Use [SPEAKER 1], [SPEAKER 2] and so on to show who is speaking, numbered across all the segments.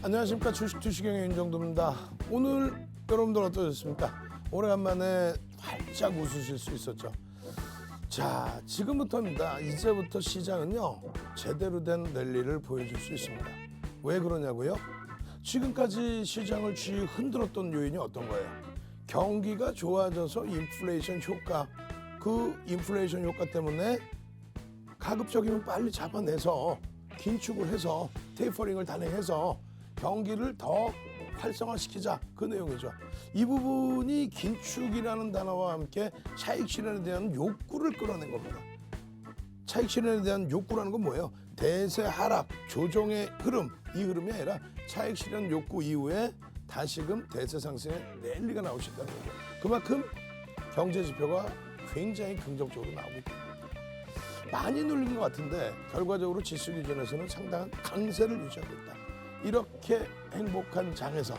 [SPEAKER 1] 안녕하십니까. 주식투시경의 윤정도입니다. 오늘 여러분들 어떠셨습니까? 오래간만에 활짝 웃으실 수 있었죠. 자, 지금부터입니다. 이제부터 시장은요 제대로 된 랠리를 보여줄 수 있습니다. 왜 그러냐고요? 지금까지 시장을 쥐 흔들었던 요인이 어떤 거예요? 경기가 좋아져서 인플레이션 효과, 그 인플레이션 효과 때문에 가급적이면 빨리 잡아내서 긴축을 해서 테이퍼링을 단행해서 경기를 더 활성화시키자, 그 내용이죠. 이 부분이 긴축이라는 단어와 함께 차익 실현에 대한 욕구를 끌어낸 겁니다. 차익 실현에 대한 욕구라는 건 뭐예요? 대세 하락, 조정의 흐름, 이 흐름이 아니라 차익 실현 욕구 이후에 다시금 대세 상승의 랠리가 나올 수 있다는 거죠. 그만큼 경제 지표가 굉장히 긍정적으로 나오고 있습니다. 많이 눌린 것 같은데 결과적으로 지수 기준에서는 상당한 강세를 유지하고 있다. 이렇게 행복한 장에서,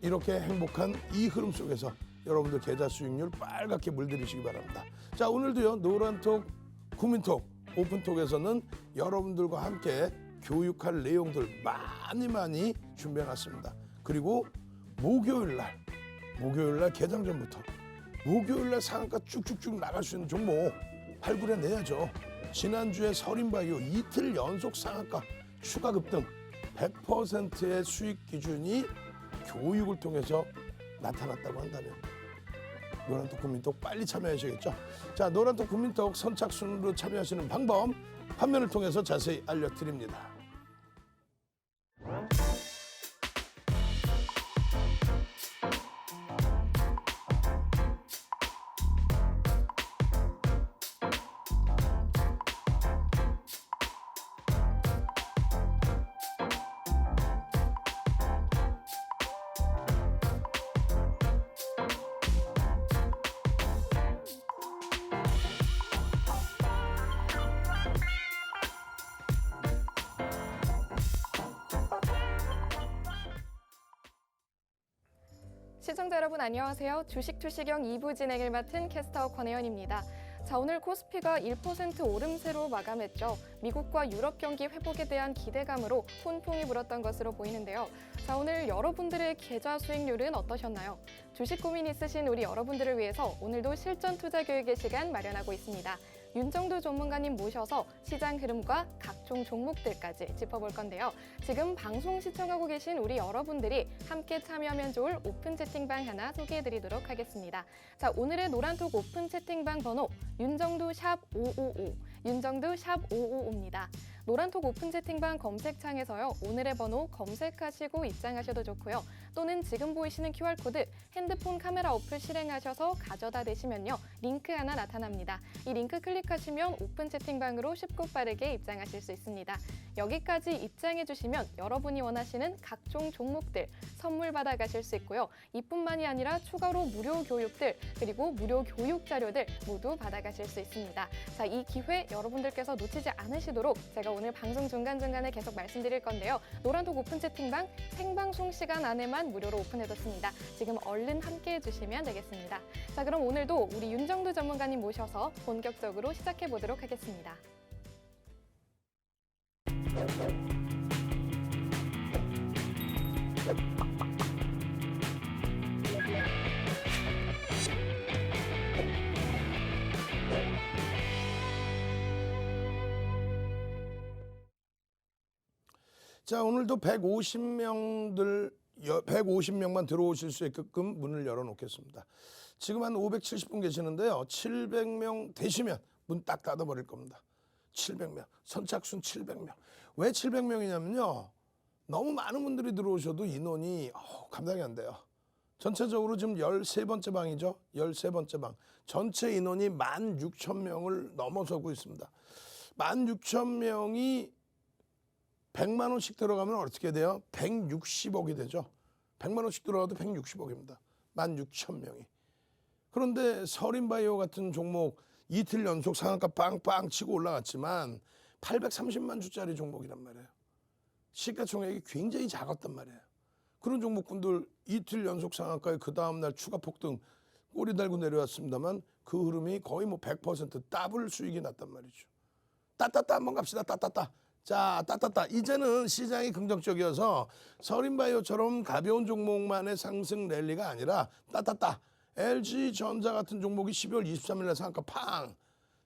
[SPEAKER 1] 이렇게 행복한 이 흐름 속에서 여러분들 계좌 수익률 빨갛게 물들이시기 바랍니다. 자, 오늘도요 노란톡, 국민톡, 오픈톡에서는 여러분들과 함께 교육할 내용들 많이 준비해놨습니다. 그리고 목요일날 개장 전부터 목요일날 상한가 쭉쭉쭉 나갈 수 있는 종목 발굴해내야죠. 지난주에 서린바이오 이틀 연속 상한가 추가 급등 100%의 수익 기준이 교육을 통해서 나타났다고 한다면 노란톡 국민톡 빨리 참여하셔야겠죠. 자, 노란톡 국민톡 선착순으로 참여하시는 방법 화면을 통해서 자세히 알려드립니다.
[SPEAKER 2] 시청자 여러분 안녕하세요. 주식투시경 2부 진행을 맡은 캐스터 권혜연입니다. 자, 오늘 코스피가 1% 오름세로 마감했죠. 미국과 유럽 경기 회복에 대한 기대감으로 훈풍이 불었던 것으로 보이는데요. 자, 오늘 여러분들의 계좌 수익률은 어떠셨나요? 주식 고민 있으신 우리 여러분들을 위해서 오늘도 실전 투자 교육의 시간 마련하고 있습니다. 윤정도 전문가님 모셔서 시장 흐름과 각종 종목들까지 짚어볼 건데요. 지금 방송 시청하고 계신 우리 여러분들이 함께 참여하면 좋을 오픈 채팅방 하나 소개해드리도록 하겠습니다. 자, 오늘의 노란톡 오픈 채팅방 번호 윤정도 샵 555, 윤정도 샵 555입니다. 노란톡 오픈 채팅방 검색창에서요. 오늘의 번호 검색하시고 입장하셔도 좋고요. 또는 지금 보이시는 QR코드 핸드폰 카메라 어플 실행하셔서 가져다 대시면요. 링크 하나 나타납니다. 이 링크 클릭하시면 오픈 채팅방으로 쉽고 빠르게 입장하실 수 있습니다. 여기까지 입장해 주시면 여러분이 원하시는 각종 종목들 선물 받아가실 수 있고요. 이뿐만이 아니라 추가로 무료 교육들 그리고 무료 교육 자료들 모두 받아가실 수 있습니다. 자, 이 기회 여러분들께서 놓치지 않으시도록 제가 오늘 방송 중간중간에 계속 말씀드릴 건데요. 노란톡 오픈 채팅방 생방송 시간 안에만 무료로 오픈해뒀습니다. 지금 얼른 함께해 주시면 되겠습니다. 자, 그럼 오늘도 우리 윤정도 전문가님 모셔서 본격적으로 시작해 보도록 하겠습니다.
[SPEAKER 1] 자, 오늘도 150명만 들어오실 수 있게끔 문을 열어놓겠습니다. 지금 한 570분 계시는데요. 700명 되시면 문 딱 닫아버릴 겁니다. 700명, 선착순 700명. 왜 700명이냐면요. 너무 많은 분들이 들어오셔도 인원이 감당이 안 돼요. 전체적으로 지금 13번째 방이죠. 13번째 방. 전체 인원이 16,000명을 넘어서고 있습니다. 16,000명이 100만 원씩 들어가면 어떻게 돼요? 160억이 되죠. 100만 원씩 들어가도 160억입니다. 16,000명이. 그런데 서린바이오 같은 종목 이틀 연속 상한가 빵빵 치고 올라갔지만 830만 주짜리 종목이란 말이에요. 시가총액이 굉장히 작았단 말이에요. 그런 종목군들 이틀 연속 상한가에 그 다음날 추가 폭등 꼬리 달고 내려왔습니다만 그 흐름이 거의 뭐 100% 더블 수익이 났단 말이죠. 따따따 한번 갑시다. 따따따. 자, 따따따. 이제는 시장이 긍정적이어서 서린바이오처럼 가벼운 종목만의 상승 랠리가 아니라 따따따. LG전자 같은 종목이 12월 23일 날 상한가 팡.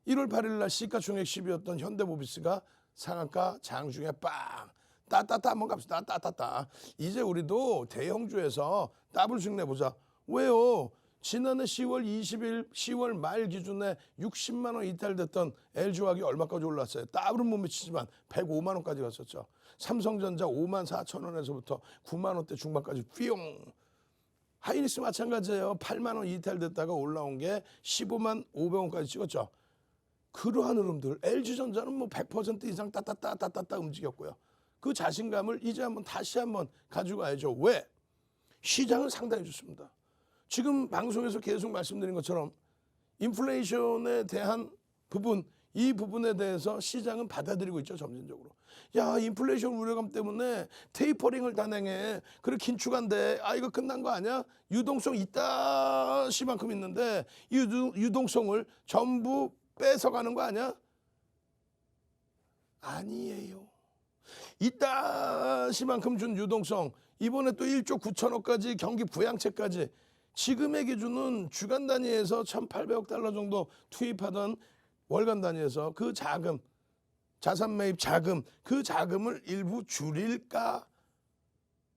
[SPEAKER 1] 1월 8일 날 시가총액 10위였던 현대모비스가 상한가 장중에 빵. 따따따 한번 갑시다. 따따따. 이제 우리도 대형주에서 더블 수익 내보자. 왜요? 지난해 10월 20일 10월 말 기준에 60만 원 이탈됐던 LG화학이 얼마까지 올랐어요? 더블은 못 미치지만 105만 원까지 갔었죠. 삼성전자 5만 4천 원에서부터 9만 원대 중반까지 삐용. 하이닉스 마찬가지예요. 8만 원 이탈됐다가 올라온 게 15만 500원까지 찍었죠. 그러한 흐름들 LG전자는 뭐 100% 이상 따따따 움직였고요. 그 자신감을 이제 다시 한번 가지고 가야죠. 왜? 시장은 상당히 좋습니다. 지금 방송에서 계속 말씀드린 것처럼 인플레이션에 대한 부분, 이 부분에 대해서 시장은 받아들이고 있죠. 점진적으로. 야, 인플레이션 우려감 때문에 테이퍼링을 단행해. 그래 긴축한데 이거 끝난 거 아니야? 유동성 있다시만큼 있는데 이 유동성을 전부 뺏어가는 거 아니야? 아니에요. 이따시만큼 준 유동성, 이번에 또 1조 9천억까지 경기 부양책까지, 지금의 기준은 주간 단위에서 1,800억 달러 정도 투입하던 월간 단위에서 그 자금, 자산 매입 자금, 그 자금을 일부 줄일까?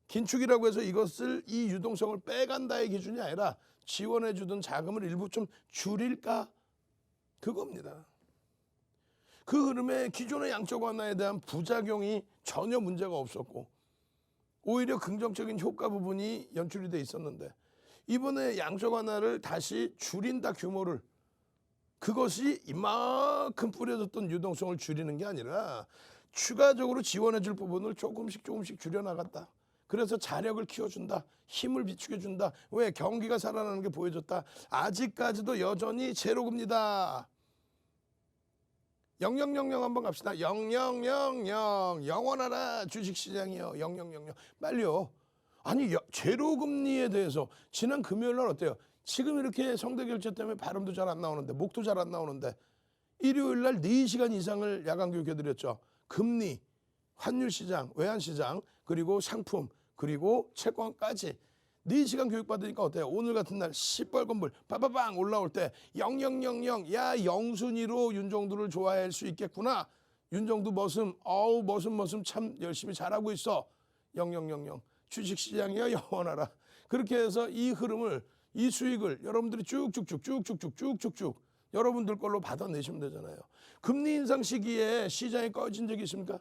[SPEAKER 1] 긴축이라고 해서 이것을, 이 유동성을 빼간다의 기준이 아니라 지원해 주던 자금을 일부 좀 줄일까? 그겁니다. 그 흐름에 기존의 양적 완화에 대한 부작용이 전혀 문제가 없었고 오히려 긍정적인 효과 부분이 연출이 돼 있었는데, 이번에 양적 완화를 다시 줄인다 규모를, 그것이 이만큼 뿌려졌던 유동성을 줄이는 게 아니라 추가적으로 지원해 줄 부분을 조금씩 줄여나갔다. 그래서 자력을 키워준다. 힘을 비축해준다. 왜? 경기가 살아나는 게 보여졌다. 아직까지도 여전히 제로금리다. 0000 한번 갑시다. 0000 영원하라 주식시장이요. 0000 빨리요. 아니 제로금리에 대해서 지난 금요일 날 어때요? 지금 이렇게 성대결제 때문에 발음도 잘 안 나오는데 목도 잘 안 나오는데 일요일 날 4시간 이상을 야간 교육해드렸죠. 금리, 환율시장, 외환시장, 그리고 상품, 그리고 채권까지 4시간 교육받으니까 어때요? 오늘 같은 날 시뻘건 불 빠바방 올라올 때 0000 야 영순위로 윤정두를 좋아할 수 있겠구나. 윤정두 머슴 머슴 참 열심히 잘하고 있어. 0000 주식시장이야 영원하라. 그렇게 해서 이 흐름을, 이 수익을 여러분들이 쭉쭉쭉 여러분들 걸로 받아내시면 되잖아요. 금리 인상 시기에 시장이 꺼진 적이 있습니까?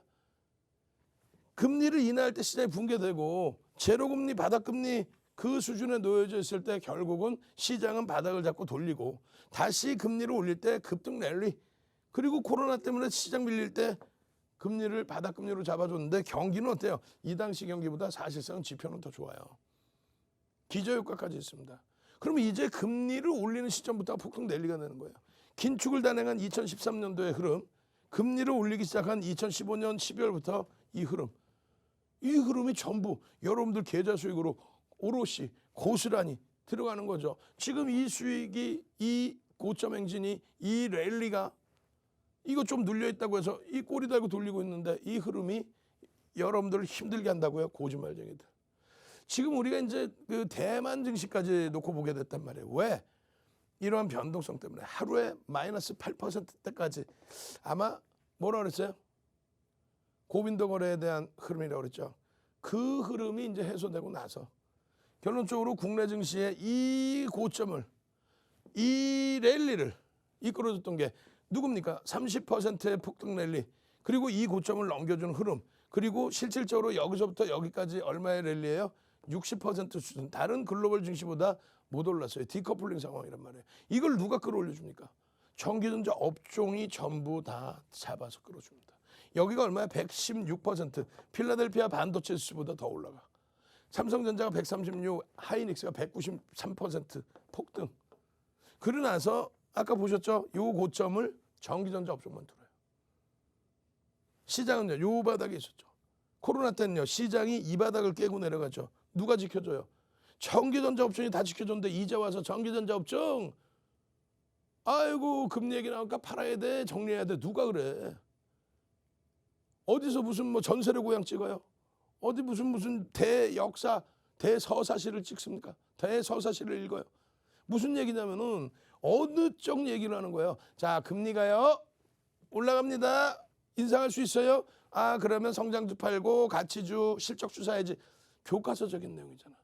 [SPEAKER 1] 금리를 인하할 때 시장이 붕괴되고 제로금리, 바닥금리 그 수준에 놓여져 있을 때 결국은 시장은 바닥을 잡고 돌리고 다시 금리를 올릴 때 급등 랠리, 그리고 코로나 때문에 시장 밀릴 때 금리를 바닥금리로 잡아줬는데 경기는 어때요? 이 당시 경기보다 사실상 지표는 더 좋아요. 기저효과까지 있습니다. 그러면 이제 금리를 올리는 시점부터 폭등 랠리가 되는 거예요. 긴축을 단행한 2013년도의 흐름, 금리를 올리기 시작한 2015년 12월부터 이 흐름이 전부 여러분들 계좌 수익으로 오롯이 고스란히 들어가는 거죠. 지금 이 수익이, 이 고점 행진이, 이 랠리가 이거 좀 눌려 있다고 해서 이 꼬리 달고 돌리고 있는데 이 흐름이 여러분들을 힘들게 한다고요? 거짓말쟁이들. 지금 우리가 이제 그 대만 증시까지 놓고 보게 됐단 말이에요. 왜? 이러한 변동성 때문에 하루에 마이너스 8%대까지, 아마 뭐라 그랬어요? 고빈도 거래에 대한 흐름이라고 그랬죠. 그 흐름이 이제 해소되고 나서 결론적으로 국내 증시의 이 고점을, 이 랠리를 이끌어줬던 게 누굽니까? 30%의 폭등 랠리, 그리고 이 고점을 넘겨주는 흐름, 그리고 실질적으로 여기서부터 여기까지 얼마의 랠리예요? 60% 수준. 다른 글로벌 증시보다 못 올랐어요. 디커플링 상황이란 말이에요. 이걸 누가 끌어올려줍니까? 전기전자 업종이 전부 다 잡아서 끌어줍니다. 여기가 얼마야? 116%. 필라델피아 반도체 지수보다 더 올라가. 삼성전자가 136, 하이닉스가 193% 폭등. 그러고 나서 아까 보셨죠? 요 고점을 전기전자 업종만 들어요. 시장은요, 요 바닥에 있었죠. 코로나 때는요, 시장이 이 바닥을 깨고 내려가죠. 누가 지켜줘요? 전기전자 업종이 다 지켜줬는데 이제 와서 전기전자 업종, 아이고 금리 얘기 나오니까 팔아야 돼, 정리해야 돼. 누가 그래? 어디서 무슨 뭐 전설의 고향 찍어요? 어디 무슨 대역사 대서사시를 찍습니까? 대서사시를 읽어요. 무슨 얘기냐면은 어느 쪽 얘기를 하는 거예요. 자, 금리가요 올라갑니다. 인상할 수 있어요? 아, 그러면 성장주 팔고 가치주 실적주 사야지. 교과서적인 내용이잖아.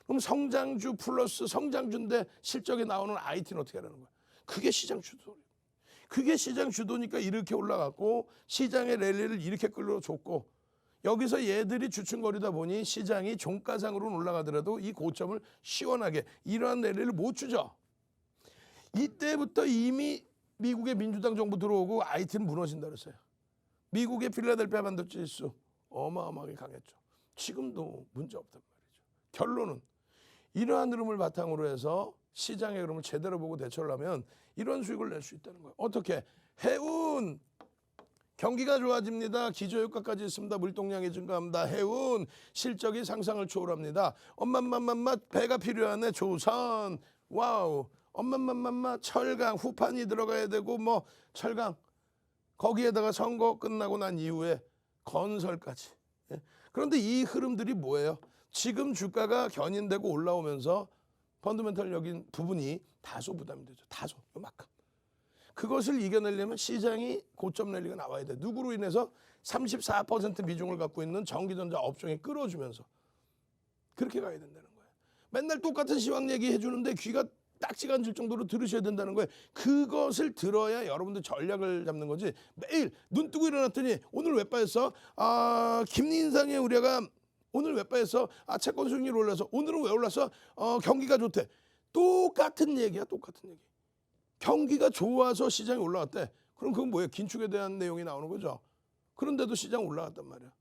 [SPEAKER 1] 그럼 성장주 플러스 성장주인데 실적이 나오는 IT는 어떻게 하라는 거야? 그게 시장 주도. 그게 시장 주도니까 이렇게 올라갔고 시장의 랠리를 이렇게 끌어줬고 여기서 얘들이 주춤거리다 보니 시장이 종가상으로는 올라가더라도 이 고점을 시원하게 이러한 랠리를 못 주죠. 이때부터 이미 미국의 민주당 정부 들어오고 IT는 무너진다 그랬어요. 미국의 필라델피아 반도체 지수 어마어마하게 강했죠. 지금도 문제 없단 말이죠. 결론은 이러한 흐름을 바탕으로 해서 시장의 흐름을 제대로 보고 대처를 하면 이런 수익을 낼 수 있다는 거예요. 어떻게? 해운 경기가 좋아집니다. 기저효과까지 있습니다. 물동량이 증가합니다. 해운 실적이 상상을 초월합니다. 엄마맘맘마 배가 필요하네. 조선 와우 엄마맘맘마 철강 후판이 들어가야 되고 뭐 철강 거기에다가 선거 끝나고 난 이후에 건설까지. 예? 그런데 이 흐름들이 뭐예요? 지금 주가가 견인되고 올라오면서 펀더멘털적인 부분이 다소 부담이 되죠. 다소 요만큼. 그것을 이겨내려면 시장이 고점 랠리가 나와야 돼. 누구로 인해서 34% 비중을 갖고 있는 전기전자 업종에 끌어주면서 그렇게 가야 된다는 거예요. 맨날 똑같은 시황 얘기 해주는데 귀가 딱지가 앉을 정도로 들으셔야 된다는 거예요. 그것을 들어야 여러분들 전략을 잡는 거지. 매일 눈 뜨고 일어났더니 오늘 왜 빠졌어? 아, 김리 인상의 우려가 오늘 왜 빠졌어? 아, 채권 수익률 올라서 오늘은 왜 올랐어? 경기가 좋대. 똑같은 얘기야, 똑같은 얘기. 경기가 좋아서 시장이 올라갔대. 그럼 그건 뭐예요? 긴축에 대한 내용이 나오는 거죠. 그런데도 시장 올라갔단 말이야.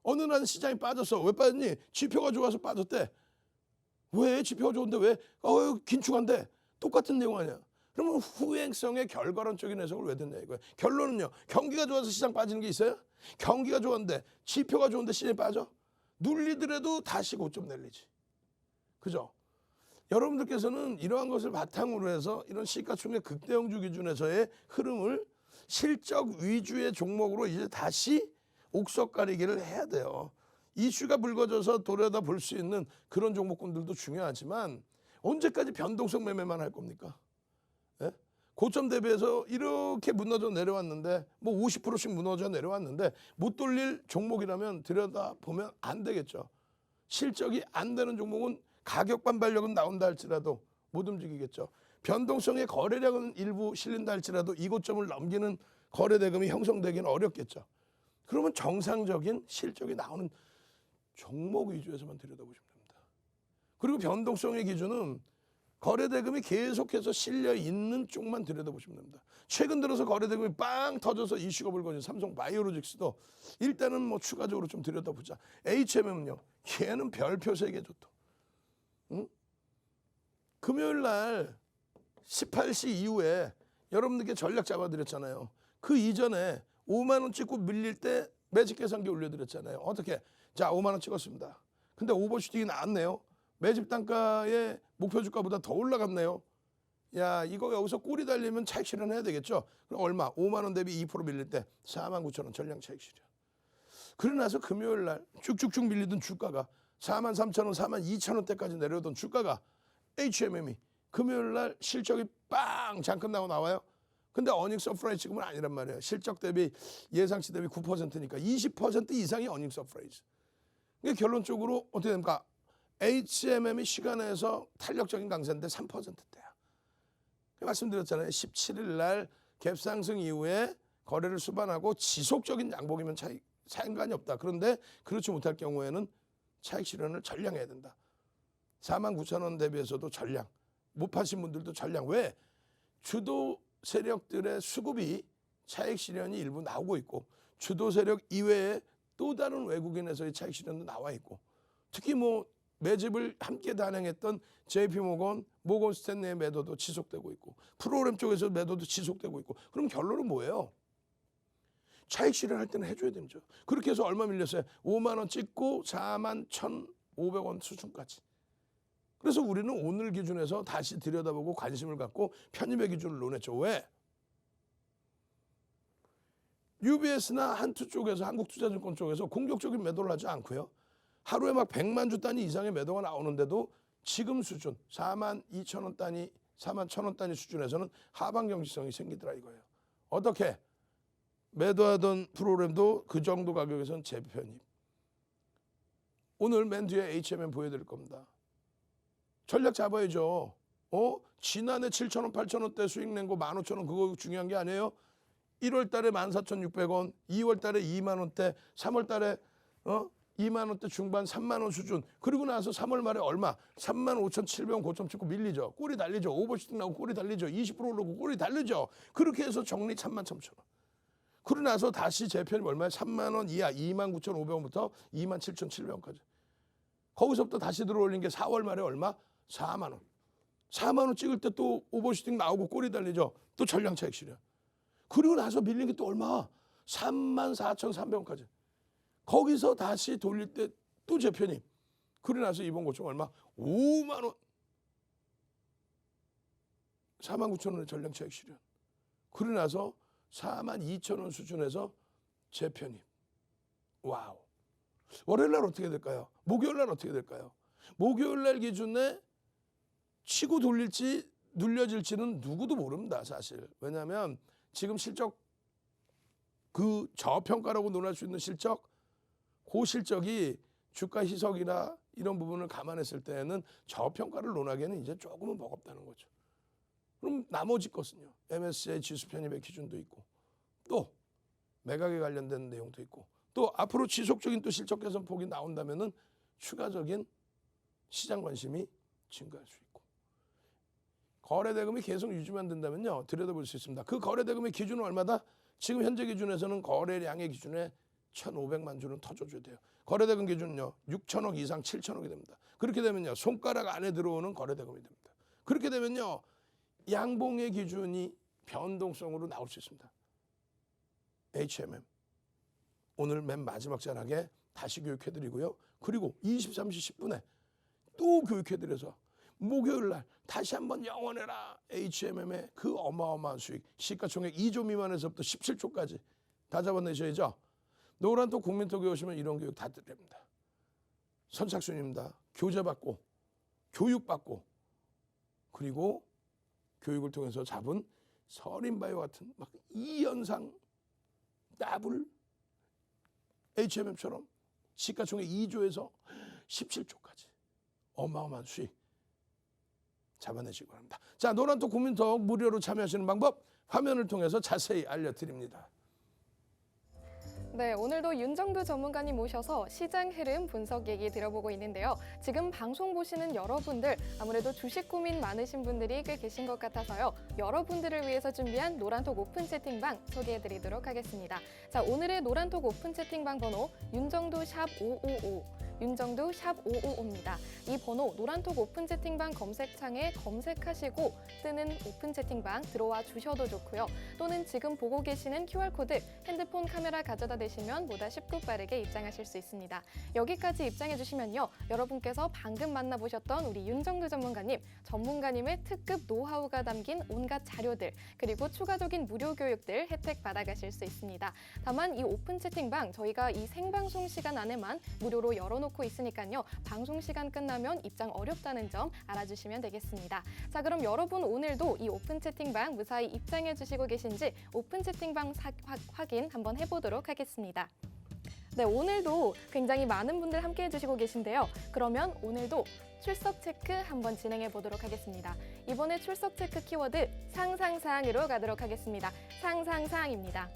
[SPEAKER 1] 어느 날 시장이 빠졌어. 왜 빠졌니? 지표가 좋아서 빠졌대. 왜? 지표가 좋은데 왜? 긴축한대. 똑같은 내용 아니야. 그러면 후행성의 결과론적인 해석을 왜 듣냐 이거야. 결론은요. 경기가 좋아서 시장 빠지는 게 있어요? 경기가 좋은데 지표가 좋은데 시장이 빠져? 눌리더라도 다시 고점 내리지. 그죠? 여러분들께서는 이러한 것을 바탕으로 해서 이런 시가총액 극대형주 기준에서의 흐름을 실적 위주의 종목으로 이제 다시 옥석 가리기를 해야 돼요. 이슈가 불거져서 돌아다 볼 수 있는 그런 종목군들도 중요하지만 언제까지 변동성 매매만 할 겁니까? 예? 고점 대비해서 이렇게 무너져 내려왔는데 뭐 50%씩 무너져 내려왔는데 못 돌릴 종목이라면 들여다보면 안 되겠죠. 실적이 안 되는 종목은 가격 반발력은 나온다 할지라도 못 움직이겠죠. 변동성의 거래량은 일부 실린다 할지라도 이 고점을 넘기는 거래 대금이 형성되기는 어렵겠죠. 그러면 정상적인 실적이 나오는 종목 위주에서만 들여다보시면 됩니다. 그리고 변동성의 기준은 거래 대금이 계속해서 실려 있는 쪽만 들여다보시면 됩니다. 최근 들어서 거래 대금이 빵 터져서 이슈가 불거진 삼성 바이오로직스도 일단은 뭐 추가적으로 좀 들여다보자. HMM은요. 얘는 별표 3개 줬다. 응? 금요일 날 18시 이후에 여러분들께 전략 잡아드렸잖아요. 그 이전에 5만 원 찍고 밀릴 때 매직 계산기 올려드렸잖아요. 어떻게? 자, 5만 원 찍었습니다. 근데 오버슈팅이 나왔네요. 매집 단가의 목표 주가보다 더 올라갔네요. 야, 이거 여기서 꼬리 달리면 차익 실현해야 되겠죠. 그럼 얼마? 5만 원 대비 2% 밀릴 때 49,000원 전량 차익 실현. 그러고 나서 금요일 날 쭉쭉쭉 밀리던 주가가 43,000원, 42,000원대까지 내려오던 주가가 HMM이 금요일 날 실적이 빵 잠깐 나와요. 근데 어닝 서프라이즈 지금은 아니란 말이에요. 실적 대비 예상치 대비 9%니까 20% 이상이 어닝 서프라이즈. 그러니까 결론적으로 어떻게 됩니까? HMM이 시간에서 탄력적인 강세인데 3%대야. 말씀드렸잖아요. 17일 날 갭상승 이후에 거래를 수반하고 지속적인 양봉이면 상관이 없다. 그런데 그렇지 못할 경우에는 차익 실현을 전량해야 된다. 49,000원 대비해서도 전량. 못 파신 분들도 전량. 왜? 주도 세력들의 수급이 차익 실현이 일부 나오고 있고 주도 세력 이외에 또 다른 외국인에서의 차익 실현도 나와 있고 특히 뭐 매집을 함께 단행했던 JP모건, 모건 스탠리의 매도도 지속되고 있고 프로그램 쪽에서 매도도 지속되고 있고 그럼 결론은 뭐예요? 차익 실현할 때는 해줘야 되죠. 그렇게 해서 얼마 밀렸어요? 5만 원 찍고 41,500원 수준까지. 그래서 우리는 오늘 기준에서 다시 들여다보고 관심을 갖고 편입의 기준을 논했죠. 왜? UBS나 한투 쪽에서 한국투자증권 쪽에서 공격적인 매도를 하지 않고요. 하루에 막 100만 주 단위 이상의 매도가 나오는데도 지금 수준 4만 2천 원 단위, 4만 1천 원 단위 수준에서는 하방 경직성이 생기더라 이거예요. 어떻게? 매도하던 프로그램도 그 정도 가격에서는 재편입. 오늘 맨 뒤에 HMM 보여드릴 겁니다. 전략 잡아야죠. 지난해 7,000원, 8,000원대 수익 낸 거 15,000원 그거 중요한 게 아니에요. 1월 달에 14,600원, 2월 달에 2만 원대, 3월 달에 2만 원대 중반 3만 원 수준. 그리고 나서 3월 말에 얼마? 35,700원 고점 찍고 밀리죠. 꼬리 달리죠. 오버슈팅 나고 꼬리 달리죠. 20% 오르고 꼬리 달리죠. 그렇게 해서 정리 33,000원. 그러고 나서 다시 재편이 얼마야? 3만 원 이하 29,500원부터 27,700원까지. 거기서부터 다시 들어올린 게 4월 말에 얼마? 4만 원. 4만 원 찍을 때 또 오버슈팅 나오고 꼬리 달리죠. 또 전량 차익 실현. 그리고 나서 밀린 게 또 얼마? 34,300원까지. 거기서 다시 돌릴 때 또 재편임. 그러고 나서 이번 고점 얼마? 5만 원. 49,000원의 전량 차익 실현. 그러고 나서 42,000원 수준에서 재편입. 와우. 월요일 날 어떻게 될까요? 목요일 날 어떻게 될까요? 목요일 날 기준에 치고 돌릴지 눌려질지는 누구도 모릅니다, 사실. 왜냐하면 지금 실적 그 저평가라고 논할 수 있는 실적, 그 실적이 주가 희석이나 이런 부분을 감안했을 때는 저평가를 논하기에는 이제 조금은 버겁다는 거죠. 그럼 나머지 것은요. MSCI 지수 편입의 기준도 있고 또 매각에 관련된 내용도 있고 또 앞으로 지속적인 또 실적 개선 폭이 나온다면은 추가적인 시장 관심이 증가할 수 있고 거래 대금이 계속 유지만 된다면요. 들여다볼 수 있습니다. 그 거래 대금의 기준은 얼마다? 지금 현재 기준에서는 거래량의 기준에 1,500만 주는 터져줘야 돼요. 거래 대금 기준은요. 6천억 이상 7천억이 됩니다. 그렇게 되면요. 손가락 안에 들어오는 거래 대금이 됩니다. 그렇게 되면요. 양봉의 기준이 변동성으로 나올 수 있습니다. HMM 오늘 맨 마지막 자락에 다시 교육해드리고요. 그리고 23시 10분에 또 교육해드려서 목요일 날 다시 한번 영원해라 HMM의 그 어마어마한 수익 시가총액 2조 미만에서부터 17조까지 다 잡아내셔야죠. 노란톡 국민톡에 오시면 이런 교육 다 드립니다. 선착순입니다. 교재받고 교육받고 그리고 교육을 통해서 잡은 서린바이오 같은 막 이연상 더블 HMM처럼 시가총액 2조에서 17조까지 어마어마한 수익 잡아내시기 바랍니다. 자, 노란톡 국민톡 무료로 참여하시는 방법 화면을 통해서 자세히 알려드립니다.
[SPEAKER 2] 네, 오늘도 윤정두 전문가님 모셔서 시장 흐름 분석 얘기 들어보고 있는데요. 지금 방송 보시는 여러분들 아무래도 주식 고민 많으신 분들이 꽤 계신 것 같아서요. 여러분들을 위해서 준비한 노란톡 오픈 채팅방 소개해드리도록 하겠습니다. 자, 오늘의 노란톡 오픈 채팅방 번호 윤정두 샵 555. 윤정두 샵 555입니다. 이 번호 노란톡 오픈 채팅방 검색창에 검색하시고 뜨는 오픈 채팅방 들어와 주셔도 좋고요. 또는 지금 보고 계시는 QR코드 핸드폰 카메라 가져다 대시면 보다 쉽고 빠르게 입장하실 수 있습니다. 여기까지 입장해 주시면요. 여러분께서 방금 만나보셨던 우리 윤정두 전문가님의 특급 노하우가 담긴 온갖 자료들 그리고 추가적인 무료 교육들 혜택 받아가실 수 있습니다. 다만 이 오픈 채팅방 저희가 이 생방송 시간 안에만 무료로 열어놓고 있으니까요. 방송 시간 끝나면 입장 어렵다는 점 알아주시면 되겠습니다. 자, 그럼 여러분 오늘도 이 오픈 채팅방 무사히 입장해 주시고 계신지 오픈 채팅방 확인 한번 해보도록 하겠습니다. 네, 오늘도 굉장히 많은 분들 함께 해주시고 계신데요. 그러면 오늘도 출석 체크 한번 진행해 보도록 하겠습니다. 이번에 출석 체크 키워드 상상상으로 가도록 하겠습니다. 상상상입니다.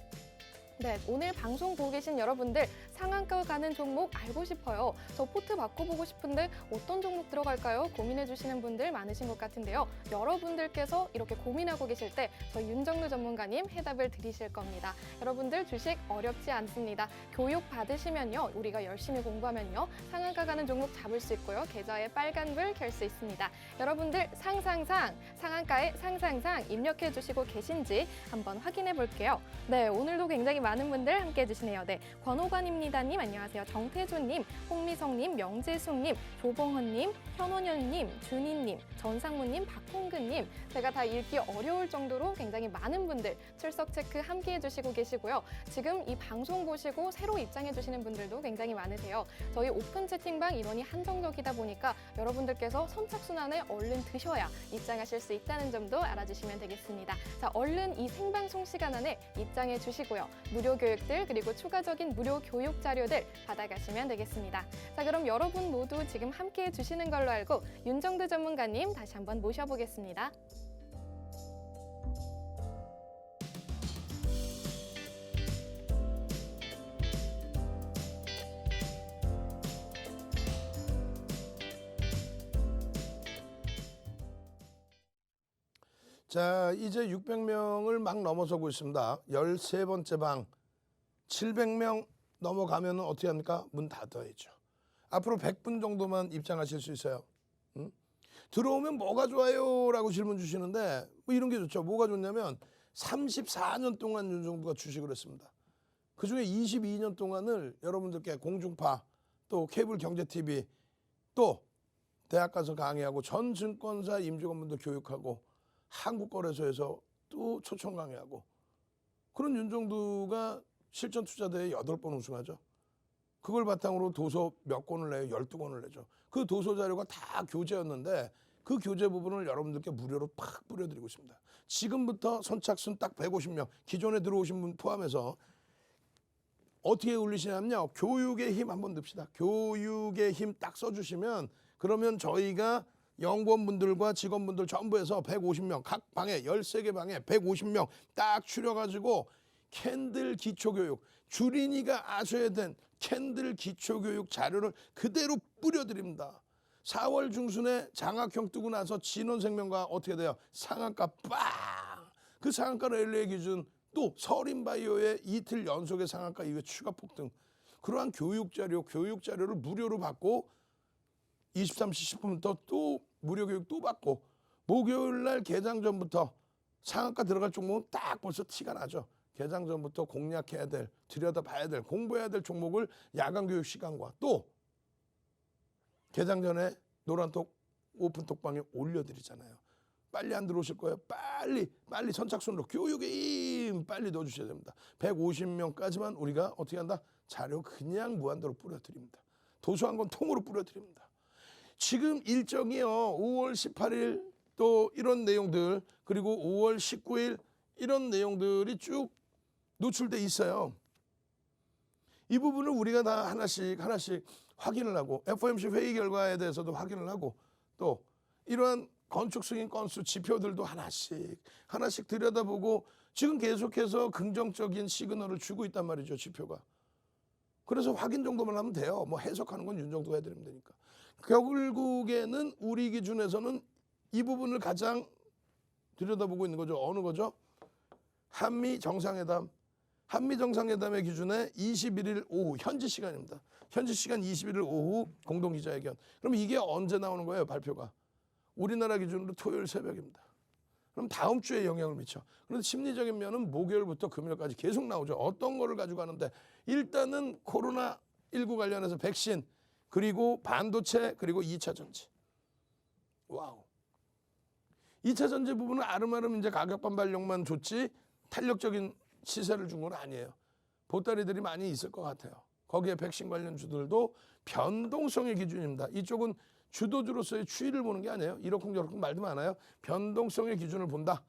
[SPEAKER 2] 네, 오늘 방송 보고 계신 여러분들 상한가 가는 종목 알고 싶어요. 저 포트 바꿔보고 싶은데 어떤 종목 들어갈까요? 고민해 주시는 분들 많으신 것 같은데요. 여러분들께서 이렇게 고민하고 계실 때 저희 윤정두 전문가님 해답을 드리실 겁니다. 여러분들 주식 어렵지 않습니다. 교육 받으시면요. 우리가 열심히 공부하면요. 상한가 가는 종목 잡을 수 있고요. 계좌에 빨간불 켤 수 있습니다. 여러분들 상한가의 상상상 입력해 주시고 계신지 한번 확인해 볼게요. 네, 오늘도 굉장히 많은 분들 함께 해주시네요. 네, 권호관입니다. 반갑습니다님 안녕하세요. 정태준님, 홍미성님, 명재숙님, 조봉헌님, 현원현님, 준희님, 전상무님, 박홍근님 제가 다 읽기 어려울 정도로 굉장히 많은 분들 출석 체크 함께 해주시고 계시고요. 지금 이 방송 보시고 새로 입장해주시는 분들도 굉장히 많으세요. 저희 오픈 채팅방 인원이 한정적이다 보니까 여러분들께서 선착순 안에 얼른 드셔야 입장하실 수 있다는 점도 알아주시면 되겠습니다. 자, 얼른 이 생방송 시간 안에 입장해 주시고요. 무료 교육들 그리고 추가적인 무료 교육 자료들 받아가시면 되겠습니다. 자, 그럼 여러분 모두 지금 함께 해주시는 걸로 알고 윤정두 전문가님 다시 한번 모셔보겠습니다.
[SPEAKER 1] 자, 이제 600명을 막 넘어서고 있습니다. 13번째 방 700명 넘어가면 어떻게 합니까? 문 닫아야죠. 앞으로 100분 정도만 입장하실 수 있어요. 들어오면 뭐가 좋아요? 라고 질문 주시는데 뭐 이런 게 좋죠. 뭐가 좋냐면 34년 동안 윤정두가 주식을 했습니다. 그중에 22년 동안을 여러분들께 공중파 또 케이블 경제TV 또 대학 가서 강의하고 전 증권사 임직원분들 교육하고 한국거래소에서 또 초청 강의하고 그런 윤정두가 실전투자대회 8번 우승하죠. 그걸 바탕으로 도서 몇 권을 내요? 12권을 내죠. 그 도서 자료가 다 교재였는데 그 교재 부분을 여러분들께 무료로 팍 뿌려드리고 있습니다. 지금부터 선착순 딱 150명 기존에 들어오신 분 포함해서 어떻게 올리시냐면요. 교육의 힘 한번 듭시다. 교육의 힘 딱 써주시면 그러면 저희가 연구원분들과 직원분들 전부 해서 150명 각 방에 13개 방에 150명 딱 추려가지고 캔들 기초교육 주린이가 아셔야 된 캔들 기초교육 자료를 그대로 뿌려드립니다. 4월 중순에 장학형 뜨고 나서 진원생명과 어떻게 돼요? 상한가 빵! 그 상한가로 LA 기준 또 서린바이오의 이틀 연속의 상한가 이후에 추가 폭등 그러한 교육자료를 무료로 받고 23시 10분부터 또 무료 교육 또 받고 목요일 날 개장 전부터 상한가 들어갈 종목은 딱 벌써 티가 나죠. 개장 전부터 공략해야 될, 들여다봐야 될, 공부해야 될 종목을 야간 교육 시간과 또 개장 전에 노란톡 오픈톡방에 올려드리잖아요. 빨리 안 들어오실 거예요. 빨리 선착순으로 교육의 힘 빨리 넣어주셔야 됩니다. 150명까지만 우리가 어떻게 한다? 자료 그냥 무한대로 뿌려드립니다. 도서 한 권 통으로 뿌려드립니다. 지금 일정이요. 5월 18일 또 이런 내용들 그리고 5월 19일 이런 내용들이 쭉 노출돼 있어요. 이 부분을 우리가 다 하나씩 확인을 하고 FOMC 회의 결과에 대해서도 확인을 하고 또 이러한 건축 승인 건수 지표들도 하나씩 들여다보고 지금 계속해서 긍정적인 시그널을 주고 있단 말이죠. 지표가. 그래서 확인 정도만 하면 돼요. 뭐 해석하는 건 윤정두가 해드리면 되니까. 결국에는 우리 기준에서는 이 부분을 가장 들여다보고 있는 거죠. 어느 거죠? 한미 정상회담의 기준에 21일 오후 현지 시간입니다. 현지 시간 21일 오후 공동기자회견. 그럼 이게 언제 나오는 거예요? 발표가. 우리나라 기준으로 토요일 새벽입니다. 그럼 다음 주에 영향을 미쳐. 그런데 심리적인 면은 목요일부터 금요일까지 계속 나오죠. 어떤 거를 가지고 가는데 일단은 코로나19 관련해서 백신 그리고 반도체 그리고 2차 전지. 와우. 2차 전지 부분은 아름아름 이제 가격 반발력만 좋지 탄력적인 시세를 준 건 아니에요. 보따리들이 많이 있을 것 같아요. 거기에 백신 관련주들도 변동성의 기준입니다. 이쪽은 주도주로서의 추이를 보는 게 아니에요. 이러쿵저러쿵 말도 많아요. 변동성의 기준을 본다.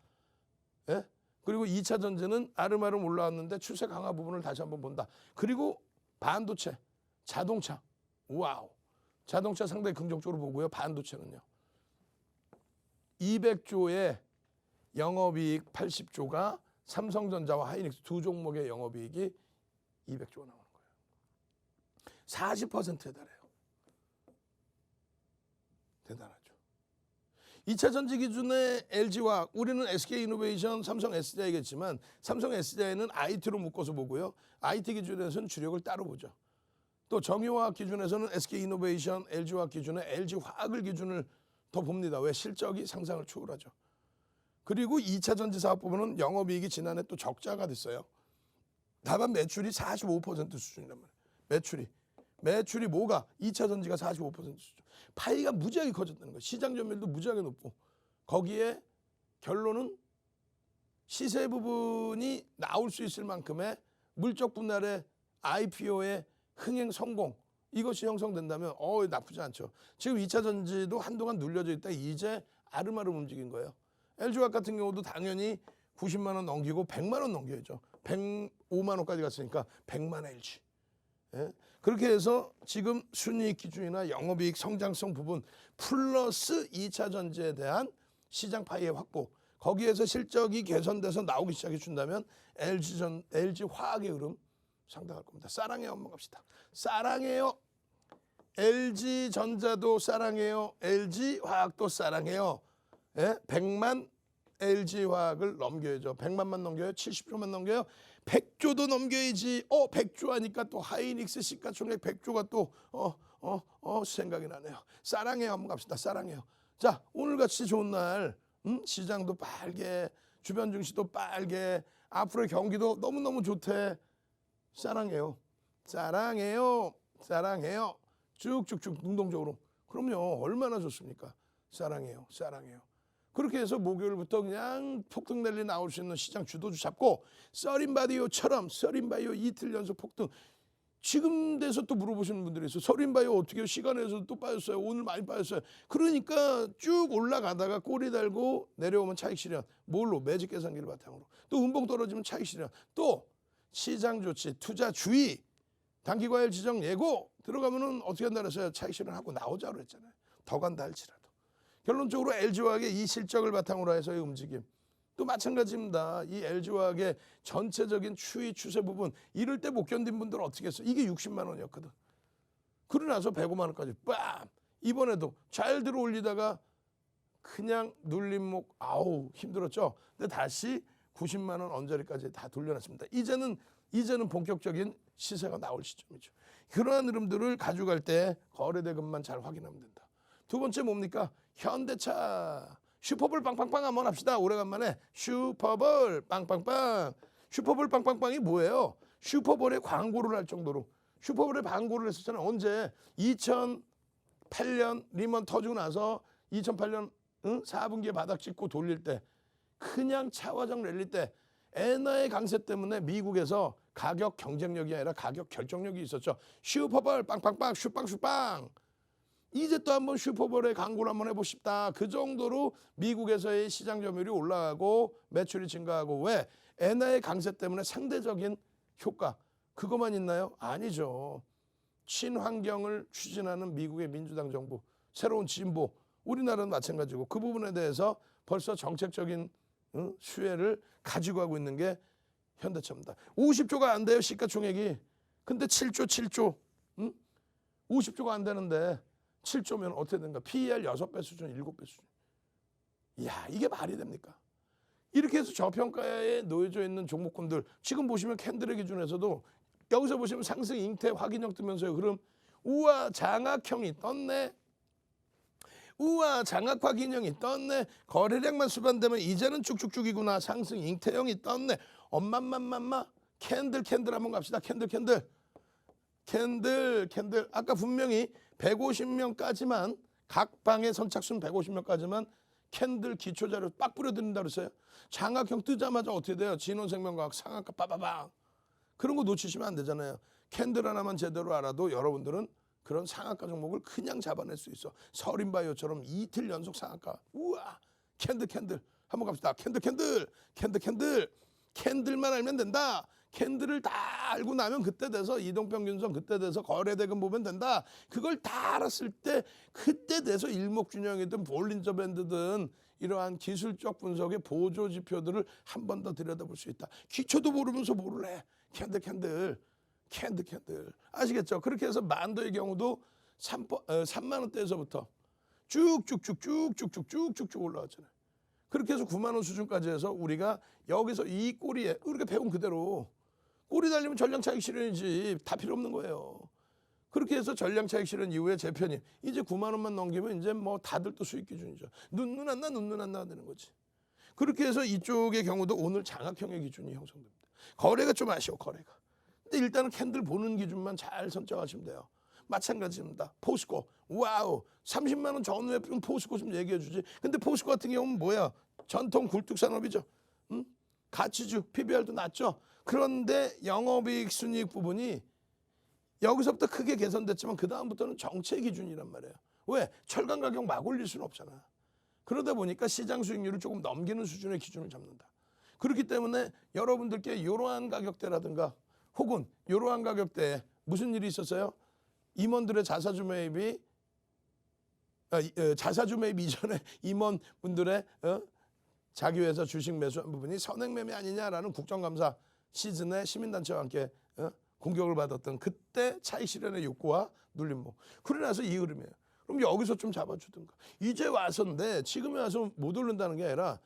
[SPEAKER 1] 예? 그리고 2차 전지는 아름아름 올라왔는데 추세 강화 부분을 다시 한번 본다. 그리고 반도체, 자동차. 와우. 자동차 상당히 긍정적으로 보고요. 반도체는요. 200조의 영업이익 80조가 삼성전자와 하이닉스 두 종목의 영업이익이 200조가 나오는 거예요. 40%에 달해요. 대단하죠. 2차 전지 기준의 LG화학, 우리는 SK이노베이션, 삼성 SDI겠지만 삼성 SDI는 IT로 묶어서 보고요. IT 기준에서는 주력을 따로 보죠. 또 정유화학 기준에서는 SK이노베이션, LG화학 기준에 LG화학을 기준을 더 봅니다. 왜? 실적이 상상을 초월하죠. 그리고 2차 전지 사업 부분은 영업이익이 지난해 또 적자가 됐어요. 다만 매출이 45% 수준이란 말이에요. 매출이 뭐가 2차 전지가 45% 수준. 파이가 무지하게 커졌다는 거예요. 시장 점유율도 무지하게 높고 거기에 결론은 시세 부분이 나올 수 있을 만큼의 물적 분할의 IPO의 흥행 성공 이것이 형성된다면 나쁘지 않죠. 지금 2차 전지도 한동안 눌려져 있다 이제 아름아름 움직인 거예요. LG화학 같은 경우도 당연히 90만 원 넘기고 100만 원 넘겨야죠. 105만 원까지 갔으니까 100만 LG. 예? 그렇게 해서 지금 순이익 기준이나 영업이익 성장성 부분 플러스 2차 전지에 대한 시장 파이의 확보 거기에서 실적이 개선돼서 나오기 시작해 준다면 LG 화학의 흐름 상당할 겁니다. 사랑해요 한번 갑시다. 사랑해요. LG 전자도 사랑해요. LG 화학도 사랑해요. 예? 100만 LG 화학을 넘겨야죠. 100만만 넘겨요. 70조만 넘겨요. 100조도 넘겨야지. 100조 하니까 또 하이닉스 시가총액 100조가 또 생각이 나네요. 사랑해요 한번 갑시다. 사랑해요. 자 오늘같이 좋은 날 시장도 빨개 주변 증시도 빨개 앞으로의 경기도 너무너무 좋대. 사랑해요. 사랑해요. 사랑해요. 쭉쭉쭉 능동적으로. 그럼요. 얼마나 좋습니까? 사랑해요. 사랑해요. 그렇게 해서 목요일부터 그냥 폭등 랠리 나올 수 있는 시장 주도주 잡고 서린바이오처럼 서린바이오 이틀 연속 폭등. 지금 돼서 또 물어보시는 분들이 있어요. 서린바이오 어떻게 해요? 시간에서 또 빠졌어요. 오늘 많이 빠졌어요. 그러니까 쭉 올라가다가 꼬리 달고 내려오면 차익 실현. 뭘로? 매직 계산기를 바탕으로. 또 음봉 떨어지면 차익 실현. 또 시장 조치, 투자 주의, 단기과열 지정 예고 들어가면은 어떻게 한다 그랬어요? 차익 실현하고 나오자고 그랬잖아요. 더 간다 할지라도. 결론적으로 LG화학의 이 실적을 바탕으로 해서의 움직임. 또 마찬가지입니다. 이 LG화학의 전체적인 추이 추세 부분 이럴 때 못 견딘 분들은 어떻게 했어? 이게 60만 원이었거든. 그러고 나서 105만 원까지 빰! 이번에도 잘 들어 올리다가 그냥 눌림목 힘들었죠. 근데 다시 90만 원 언저리까지 다 돌려놨습니다. 이제는 본격적인 시세가 나올 시점이죠. 그러한 흐름들을 가져갈 때 거래대금만 잘 확인하면 된다. 두 번째 뭡니까? 현대차. 슈퍼볼 빵빵빵 한번 합시다. 오래간만에 슈퍼볼 빵빵빵. 슈퍼볼 빵빵빵이 뭐예요? 슈퍼볼에 광고를 할 정도로 슈퍼볼에 광고를 했었잖아요. 언제? 2008년 리먼 터지고 나서 2008년 4분기에 바닥 찍고 돌릴 때 그냥 차화정 랠리 때 엔화의 강세 때문에 미국에서 가격 경쟁력이 아니라 가격 결정력이 있었죠. 슈퍼볼 빵빵빵 슈빵 이제 또 한번 슈퍼볼에 광고를 한번 해보십다. 그 정도로 미국에서의 시장 점유율이 올라가고 매출이 증가하고 왜? 엔화의 강세 때문에 상대적인 효과 그것만 있나요? 아니죠. 친환경을 추진하는 미국의 민주당 정부 새로운 진보 우리나라는 마찬가지고 그 부분에 대해서 벌써 정책적인 수혜를 가지고 가고 있는 게 현대차입니다. 50조가 안 돼요 시가총액이. 근데 7조 50조가 안 되는데 7조면 어떻게 된가? PER 6배 수준 7배 수준. 이야 이게 말이 됩니까? 이렇게 해서 저평가에 놓여져 있는 종목군들 지금 보시면 캔들의 기준에서도 여기서 보시면 상승 잉태 확인형 뜨면서요. 그럼 우와 장악형이 떴네. 우와 장악 확인형이 떴네. 거래량만 수반되면 이제는 쭉쭉쭉이구나. 상승 잉태형이 떴네. 엄마맘맘마 캔들 한번 갑시다. 캔들 아까 분명히 150명까지만 각 방에 선착순 150명까지만 캔들 기초자료 빡 뿌려드린다 그랬어요. 장악형 뜨자마자 어떻게 돼요? 진원생명과학 상한가 빠바방. 그런 거 놓치시면 안 되잖아요. 캔들 하나만 제대로 알아도 여러분들은 그런 상한가 종목을 그냥 잡아낼 수 있어. 서린바이오처럼 이틀 연속 상한가. 우와 캔들 한번 갑시다. 캔들만 알면 된다. 캔들을 다 알고 나면 그때 돼서 이동평균선 그때 돼서 거래대금 보면 된다. 그걸 다 알았을 때 그때 돼서 일목균형이든 볼린저 밴드든 이러한 기술적 분석의 보조 지표들을 한 번 더 들여다볼 수 있다. 기초도 모르면서 모를래. 캔들 아시겠죠? 그렇게 해서 만도의 경우도 3만 원대에서부터 쭉쭉쭉 올라왔잖아요. 그렇게 해서 9만 원 수준까지 해서 우리가 여기서 이 꼬리에 우리가 배운 그대로 꼬리 달리면 전량 차익 실현이지 다 필요 없는 거예요. 그렇게 해서 전량 차익 실현 이후에 재편입 이제 9만 원만 넘기면 이제 뭐 다들 또 수익 기준이죠. 눈 안 나 되는 거지. 그렇게 해서 이쪽의 경우도 오늘 장악형의 기준이 형성됩니다. 거래가 좀 아쉬워 거래가. 근데 일단은 캔들 보는 기준만 잘 선정하시면 돼요. 마찬가지입니다. 포스코. 와우. 30만 원 전후에 포스코 좀 얘기해 주지. 근데 포스코 같은 경우는 뭐야? 전통 굴뚝 산업이죠. 응? 가치주, PBR도 낮죠. 그런데 영업이익 순이익 부분이 여기서부터 크게 개선됐지만 그 다음부터는 정체 기준이란 말이에요. 왜? 철강 가격 막 올릴 수는 없잖아. 그러다 보니까 시장 수익률을 조금 넘기는 수준의 기준을 잡는다. 그렇기 때문에 여러분들께 이러한 가격대라든가 혹은 이러한 가격대에 무슨 일이 있었어요? 임원들의 자사주 매입이 자사주 매입 이전에 임원분들의 자기 회사 주식 매수한 부분이 선행 매매 아니냐라는 국정감사 시즌에 시민단체와 함께 공격을 받았던 그때 차익 실현의 욕구와 눌림목. 그러고 나서 이 흐름이에요. 그럼 여기서 좀 잡아주든가. 이제 와서인데 지금에 와서 못 오른다는 게 아니라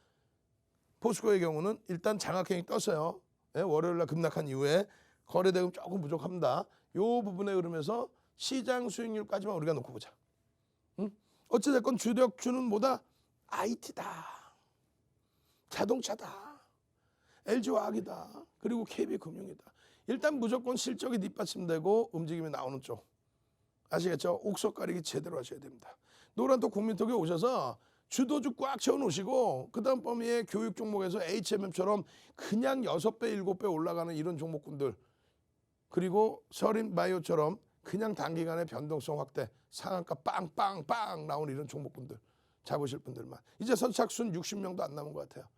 [SPEAKER 1] 포스코의 경우는 일단 장악행위 떴어요. 월요일 날 급락한 이후에 거래대금 조금 부족합니다. 이 부분에 흐름에서 시장 수익률까지만 우리가 놓고 보자. 응? 어찌됐건 주력주는 뭐다? IT다. 자동차다. LG화학이다. 그리고 KB금융이다. 일단 무조건 실적이 뒷받침되고 움직임이 나오는 쪽. 아시겠죠? 옥석 가리기 제대로 하셔야 됩니다. 노란톡 국민톡에 오셔서 주도주 꽉 채워놓으시고 그 다음 범위에 교육 종목에서 HMM처럼 그냥 6배, 7배 올라가는 이런 종목군들 그리고 서린바이오처럼 그냥 단기간에 변동성 확대 상한가 빵빵빵 나오는 이런 종목군들 잡으실 분들만 이제 선착순 60명도 안 남은 것 같아요.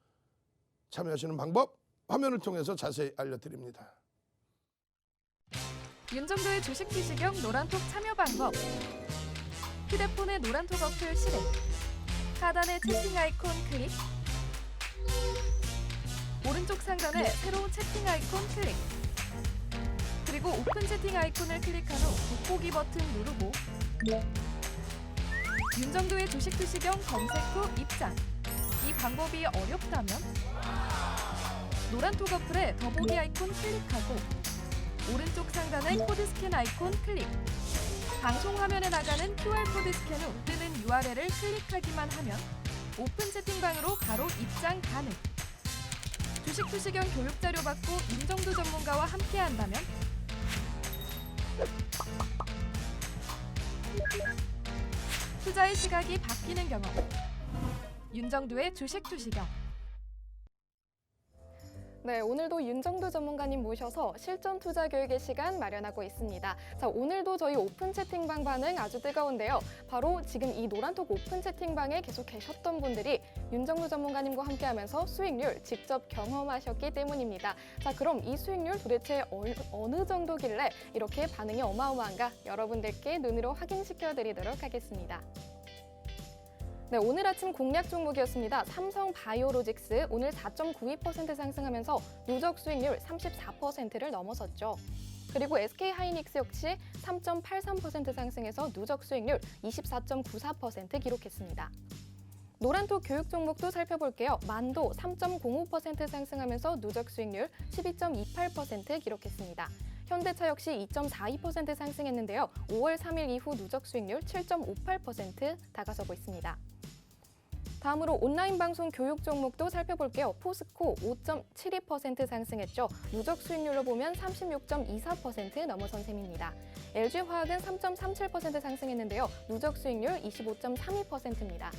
[SPEAKER 1] 참여하시는 방법 화면을 통해서 자세히 알려드립니다.
[SPEAKER 2] 윤정도의 주식 투시경 노란톡 참여 방법. 휴대폰의 노란톡 어플 실행. 하단의 채팅 아이콘 클릭. 오른쪽 상단에 새로운 채팅 아이콘 클릭. 그리고 오픈 채팅 아이콘을 클릭한 후 돋보기 버튼 누르고 윤정도의 주식 투시경 검색 후 입장. 이 방법이 어렵다면 노란톡 어플에 더보기 아이콘 클릭하고 오른쪽 상단의 코드 스캔 아이콘 클릭. 방송 화면에 나가는 QR코드 스캔 후 뜨는 URL을 클릭하기만 하면 오픈 채팅방으로 바로 입장 가능. 주식 투시경 교육 자료 받고 윤정도 전문가와 함께 한다면 투자의 시각이 바뀌는 경험. 윤정도의 주식 투시경. 네, 오늘도 윤정도 전문가님 모셔서 실전 투자 교육의 시간 마련하고 있습니다. 자, 오늘도 저희 오픈 채팅방 반응 아주 뜨거운데요. 바로 지금 이 노란톡 오픈 채팅방에 계속 계셨던 분들이 윤정도 전문가님과 함께하면서 수익률 직접 경험하셨기 때문입니다. 자, 그럼 이 수익률 도대체 어느 정도길래 이렇게 반응이 어마어마한가 여러분들께 눈으로 확인시켜 드리도록 하겠습니다. 네, 오늘 아침 공략 종목이었습니다. 삼성바이오로직스 오늘 4.92% 상승하면서 누적 수익률 34%를 넘어섰죠. 그리고 SK하이닉스 역시 3.83% 상승해서 누적 수익률 24.94% 기록했습니다. 노란톡 교육 종목도 살펴볼게요. 만도 3.05% 상승하면서 누적 수익률 12.28% 기록했습니다. 현대차 역시 2.42% 상승했는데요. 5월 3일 이후 누적 수익률 7.58% 다가서고 있습니다. 다음으로 온라인 방송 교육 종목도 살펴볼게요. 포스코 5.72% 상승했죠. 누적 수익률로 보면 36.24% 넘어선 셈입니다. LG화학은 3.37% 상승했는데요. 누적 수익률 25.32%입니다.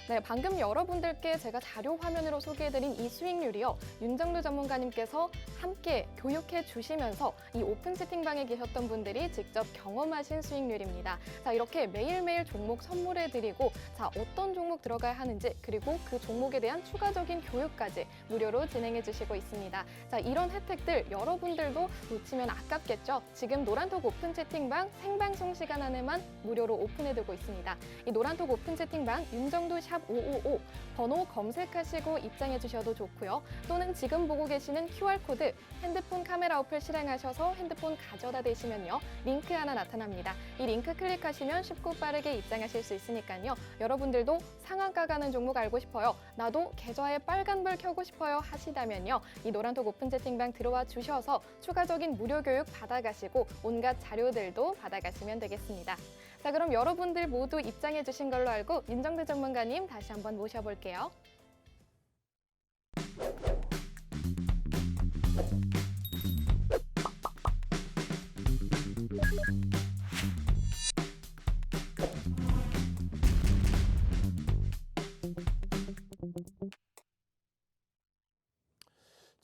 [SPEAKER 2] 네, 방금 여러분들께 제가 자료 화면으로 소개해드린 이 수익률이요. 윤정도 전문가님께서 함께 교육해 주시면서 이 오픈 채팅방에 계셨던 분들이 직접 경험하신 수익률입니다. 자, 이렇게 매일매일 종목 선물해드리고 자, 어떤 종목 들어가야 하는지 그리고 그 종목에 대한 추가적인 교육까지 무료로 진행해 주시고 있습니다. 자, 이런 혜택들 여러분들도 놓치면 아깝겠죠? 지금 노란톡 오픈 채팅방 생방송 시간 안에만 무료로 오픈해두고 있습니다. 이 노란톡 오픈 채팅방 윤정도 샵 555 번호 검색하시고 입장해 주셔도 좋고요. 또는 지금 보고 계시는 QR코드 핸드폰 카메라 어플 실행하셔서 핸드폰 가져다 대시면요. 링크 하나 나타납니다. 이 링크 클릭하시면 쉽고 빠르게 입장하실 수 있으니까요. 여러분들도 상한가 가는 종목 알고 싶어요. 나도 계좌에 빨간불 켜고 싶어요 하시다면요. 이 노란톡 오픈 채팅방 들어와 주셔서 추가적인 무료 교육 받아가시고 온갖 자료들도 받아가시면 되겠습니다. 자, 그럼 여러분들 모두 입장해 주신 걸로 알고 윤정도 전문가님 다시 한번 모셔볼게요.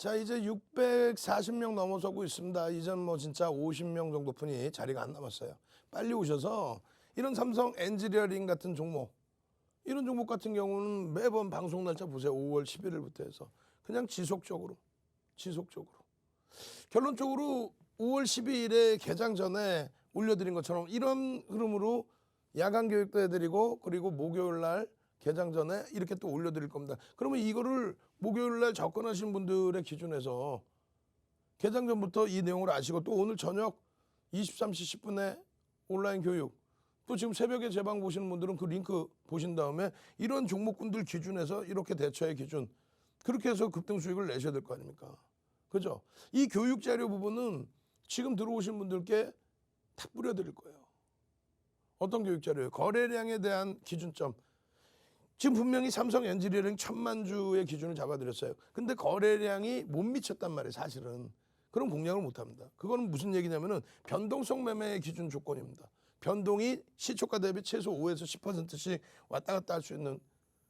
[SPEAKER 1] 자, 이제 640명 넘어서고 있습니다. 이전 뭐 진짜 50명 정도뿐이 자리가 안 남았어요. 빨리 오셔서 이런 삼성 엔지니어링 같은 종목, 이런 종목 같은 경우는 매번 방송 날짜 보세요. 5월 11일부터 해서 그냥 지속적으로 결론적으로 5월 12일에 개장 전에 올려드린 것처럼 이런 흐름으로 야간 교육도 해드리고, 그리고 목요일 날 개장 전에 이렇게 또 올려드릴 겁니다. 그러면 이거를 목요일 날 접근하신 분들의 기준에서 개장 전부터 이 내용을 아시고, 또 오늘 저녁 23시 10분에 온라인 교육, 또 지금 새벽에 제 방 보시는 분들은 그 링크 보신 다음에 이런 종목군들 기준에서 이렇게 대처의 기준, 그렇게 해서 급등 수익을 내셔야 될 거 아닙니까? 그죠? 이 교육 자료 부분은 지금 들어오신 분들께 다 뿌려드릴 거예요. 어떤 교육 자료예요? 거래량에 대한 기준점. 지금 분명히 삼성 엔지니어링 1000만 주의 기준을 잡아드렸어요. 근데 거래량이 못 미쳤단 말이에요, 사실은. 그럼 공략을 못 합니다. 그거는 무슨 얘기냐면은 변동성 매매의 기준 조건입니다. 변동이 시초가 대비 최소 5에서 10%씩 왔다 갔다 할 수 있는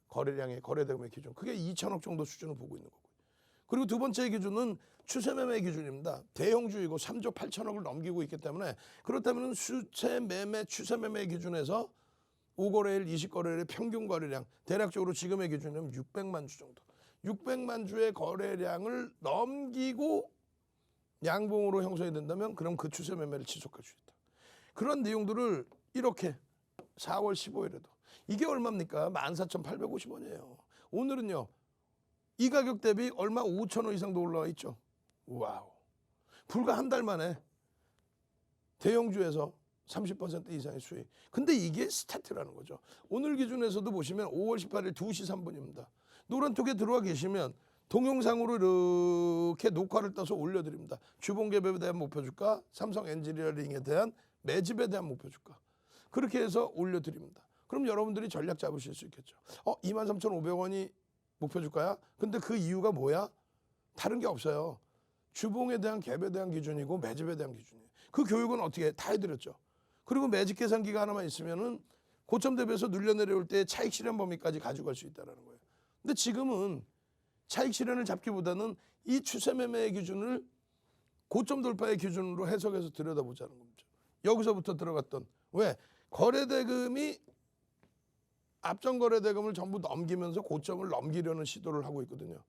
[SPEAKER 1] 거래량의 거래대금의 기준. 그게 2천억 정도 수준을 보고 있는 거고요. 그리고 두 번째 기준은 추세 매매 기준입니다. 대형주이고 3조 8천억을 넘기고 있기 때문에, 그렇다면 수채 매매, 추세 매매 기준에서 5거래일, 20거래일의 평균 거래량, 대략적으로 지금의 기준이면 600만 주 정도. 600만 주의 거래량을 넘기고 양봉으로 형성이 된다면, 그럼 그 추세 매매를 지속할 수 있다. 그런 내용들을 이렇게 4월 15일에도, 이게 얼마입니까? 14,850원이에요. 오늘은요, 이 가격 대비 얼마 5,000원 이상 더 올라와 있죠. 와우. 불과 한 달 만에 대형주에서 30% 이상의 수익. 근데 이게 스타트라는 거죠. 오늘 기준에서도 보시면 5월 18일 2시 3분입니다. 노란톡에 들어와 계시면 동영상으로 이렇게 녹화를 떠서 올려드립니다. 주봉갭에 대한 목표주가, 삼성 엔지니어링에 대한 매집에 대한 목표주가. 그렇게 해서 올려드립니다. 그럼 여러분들이 전략 잡으실 수 있겠죠. 23,500원이 목표주가야? 근데 그 이유가 뭐야? 다른 게 없어요. 주봉에 대한 갭에 대한 기준이고 매집에 대한 기준이에요. 그 교육은 어떻게 다 해드렸죠. 그리고 매집 계산기가 하나만 있으면은 고점 대비해서 눌려 내려올 때 차익 실현 범위까지 가져갈 수 있다는 거예요. 근데 지금은 차익 실현을 잡기보다는 이 추세 매매의 기준을 고점 돌파의 기준으로 해석해서 들여다보자는 겁니다. 여기서부터 들어갔던, 왜? 거래대금이 앞전 거래대금을 전부 넘기면서 고점을 넘기려는 시도를 하고 있거든요.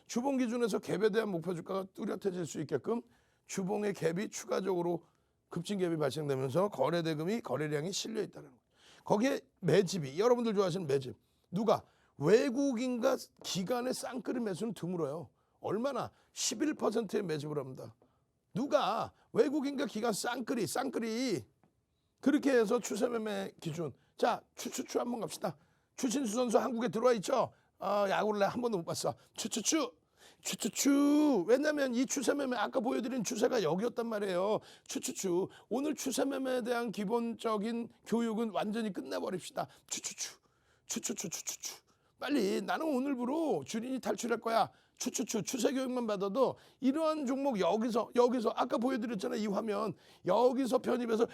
[SPEAKER 1] 주봉 기준에서 갭에 대한 목표주가가 뚜렷해질 수 있게끔 주봉의 갭이 추가적으로 급진 갭이 발생되면서 거래대금이, 거래량이 실려 있다는 거예요. 거기에 매집이, 여러분들 좋아하시는 매집, 누가? 외국인과 기관의 쌍끌이 매수는 드물어요. 얼마나? 11%의 매집을 합니다. 누가? 외국인과 기관 쌍끌이 그렇게 해서 추세 매매 기준. 자, 추 한번 갑시다. 추신수 선수 한국에 들어와 있죠? 야구를 한 번도 못 봤어. 추. 왜냐면 이 추세 매매, 아까 보여드린 추세가 여기였단 말이에요. 오늘 추세 매매에 대한 기본적인 교육은 완전히 끝내버립시다. 추. 빨리, 나는 오늘부로 주린이 탈출할 거야. 추세 교육만 받아도 이러한 종목 여기서 아까 보여드렸잖아요. 이 화면 여기서 편입해서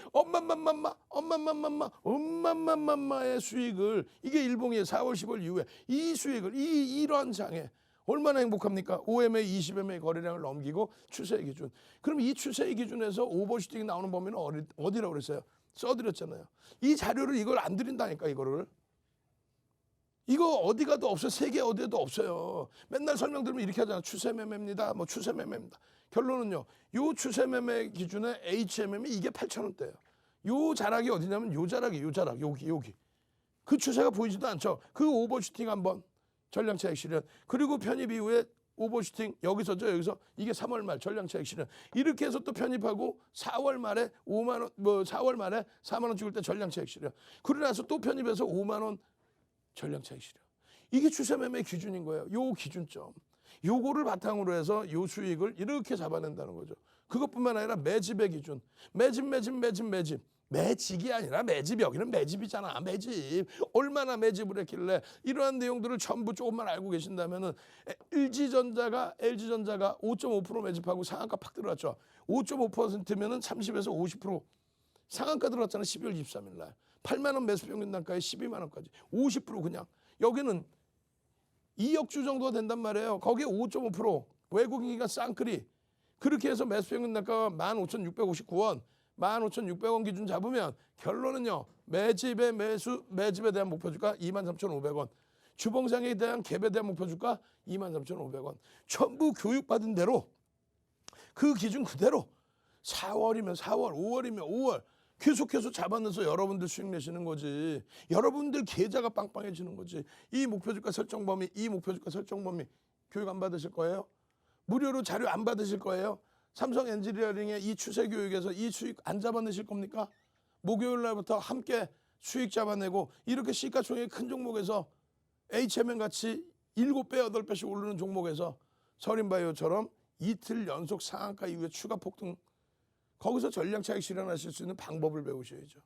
[SPEAKER 1] 엄마의 수익을, 이게 일봉이에요. 4월 10월 이후에 이 수익을 이러한 장에 얼마나 행복합니까? 5MA, 20MA 거래량을 넘기고 추세의 기준. 그럼 이 추세의 기준에서 오버슈팅이 나오는 범위는 어디라고 그랬어요? 써드렸잖아요. 이 자료를 이걸 안 드린다니까, 이거를. 이거 어디 가도 없어요. 세계 어디에도 없어요. 맨날 설명 들으면 이렇게 하잖아. 추세 매매입니다. 추세 매매입니다. 결론은요, 요 추세 매매 기준의 HMM이 이게 8,000원대예요. 요 자락이 어디냐면 요 자락, 여기. 그 추세가 보이지도 않죠. 그 오버슈팅 한번 전량 차익 실현. 그리고 편입 이후에 오버슈팅 여기서 이게 3월 말 전량 차익 실현. 이렇게 해서 또 편입하고 4월 말에 5만 원, 4월 말에 4만 원 찍을 때 전량 차익 실현. 그러고 나서 또 편입해서 5만 원 전량 차익 실현. 이게 추세 매매 기준인 거예요. 요 기준점. 요거를 바탕으로 해서 요 수익을 이렇게 잡아낸다는 거죠. 그것뿐만 아니라 매집의 기준. 매직이 아니라 매집. 여기는 매집이잖아. 매집. 얼마나 매집을 했길래 이러한 내용들을 전부 조금만 알고 계신다면은 LG전자가 5.5% 매집하고 상한가 팍 들어갔죠. 5.5%면은 30에서 50% 상한가 들어갔잖아. 12월 23일 날. 8만 원 매수 평균 단가에 12만 원까지. 50% 그냥. 여기는 2억 주 정도가 된단 말이에요. 거기에 5.5% 외국인기관 쌍끌이 그렇게 해서 매수평균 단가가 15,659원, 15,600원 기준 잡으면 결론은요. 매집에 대한 목표주가 23,500원, 주봉상에 대한 갭에 대한 목표주가 23,500원. 전부 교육받은 대로 그 기준 그대로 4월이면 4월, 5월이면 5월 계속해서 잡아내서 여러분들 수익 내시는 거지. 여러분들 계좌가 빵빵해지는 거지. 이 목표주가 설정 범위, 이 목표주가 설정 범위 교육 안 받으실 거예요? 무료로 자료 안 받으실 거예요? 삼성 엔지니어링의 이 추세 교육에서 이 수익 안 잡아내실 겁니까? 목요일 날부터 함께 수익 잡아내고 이렇게 시가총액 큰 종목에서 HMN 같이 7배, 8배씩 오르는 종목에서 서린바이오처럼 이틀 연속 상한가 이후에 추가 폭등 거기서 전량 차익 실현하실 수 있는 방법을 배우셔야죠.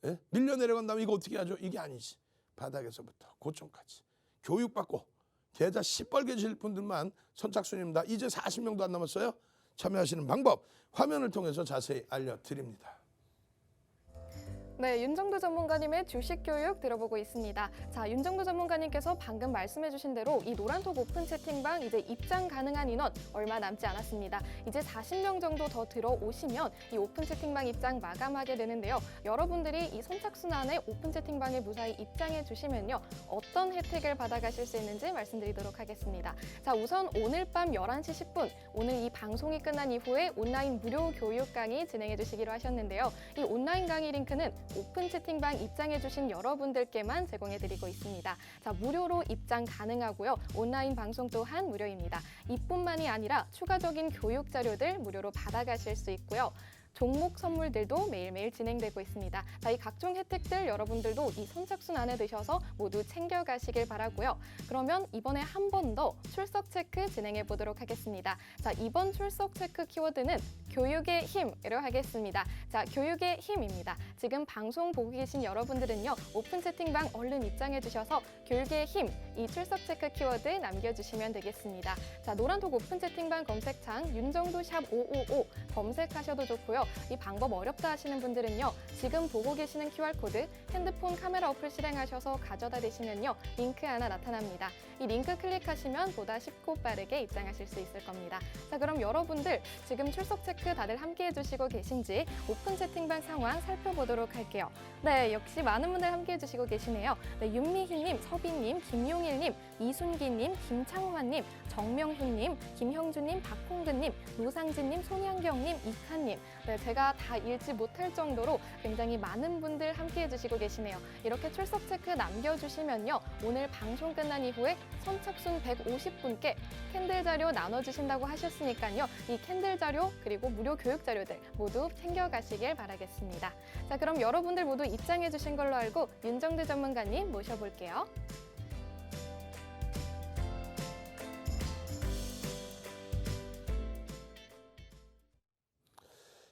[SPEAKER 1] 예? 밀려 내려간 다음에 이거 어떻게 하죠? 이게 아니지. 바닥에서부터 고점까지 교육받고 계좌 시뻘개질 분들만 선착순입니다. 이제 40명도 안 남았어요. 참여하시는 방법 화면을 통해서 자세히 알려드립니다.
[SPEAKER 2] 네, 윤정도 전문가님의 주식 교육 들어보고 있습니다. 자, 윤정도 전문가님께서 방금 말씀해주신 대로 이 노란톡 오픈 채팅방 이제 입장 가능한 인원 얼마 남지 않았습니다. 이제 40명 정도 더 들어오시면 이 오픈 채팅방 입장 마감하게 되는데요. 여러분들이 이 선착순 안에 오픈 채팅방에 무사히 입장해 주시면요. 어떤 혜택을 받아가실 수 있는지 말씀드리도록 하겠습니다. 자, 우선 오늘 밤 11시 10분 오늘 이 방송이 끝난 이후에 온라인 무료 교육 강의 진행해 주시기로 하셨는데요. 이 온라인 강의 링크는 오픈 채팅방 입장해주신 여러분들께만 제공해드리고 있습니다. 자, 무료로 입장 가능하고요. 온라인 방송 또한 무료입니다. 이뿐만이 아니라 추가적인 교육 자료들 무료로 받아가실 수 있고요. 종목 선물들도 매일매일 진행되고 있습니다. 자, 이 각종 혜택들 여러분들도 이 선착순 안에 드셔서 모두 챙겨가시길 바라고요. 그러면 이번에 한 번 더 출석 체크 진행해 보도록 하겠습니다. 자, 이번 출석 체크 키워드는 교육의 힘으로 하겠습니다. 자, 교육의 힘입니다. 지금 방송 보고 계신 여러분들은요. 오픈 채팅방 얼른 입장해 주셔서 교육의 힘, 이 출석 체크 키워드 남겨주시면 되겠습니다. 자, 노란톡 오픈 채팅방 검색창 윤정도 샵 555 검색하셔도 좋고요. 이 방법 어렵다 하시는 분들은요. 지금 보고 계시는 QR코드 핸드폰 카메라 어플 실행하셔서 가져다 대시면요. 링크 하나 나타납니다. 이 링크 클릭하시면 보다 쉽고 빠르게 입장하실 수 있을 겁니다. 자, 그럼 여러분들 지금 출석 체크 다들 함께 해주시고 계신지 오픈 채팅방 상황 살펴보도록 할게요. 네, 역시 많은 분들 함께 해주시고 계시네요. 네, 윤미희님, 서비님, 김용일님, 이순기님, 김창환님, 정명훈님, 김형주님, 박홍근님, 노상진님, 손양경님, 이칸님. 네, 제가 다 읽지 못할 정도로 굉장히 많은 분들 함께 해주시고 계시네요. 이렇게 출석 체크 남겨주시면요. 오늘 방송 끝난 이후에 선착순 150분께 캔들 자료 나눠주신다고 하셨으니까요. 이 캔들 자료 그리고 무료 교육 자료들 모두 챙겨가시길 바라겠습니다. 자, 그럼 여러분들 모두 입장해주신 걸로 알고 윤정대 전문가님 모셔볼게요.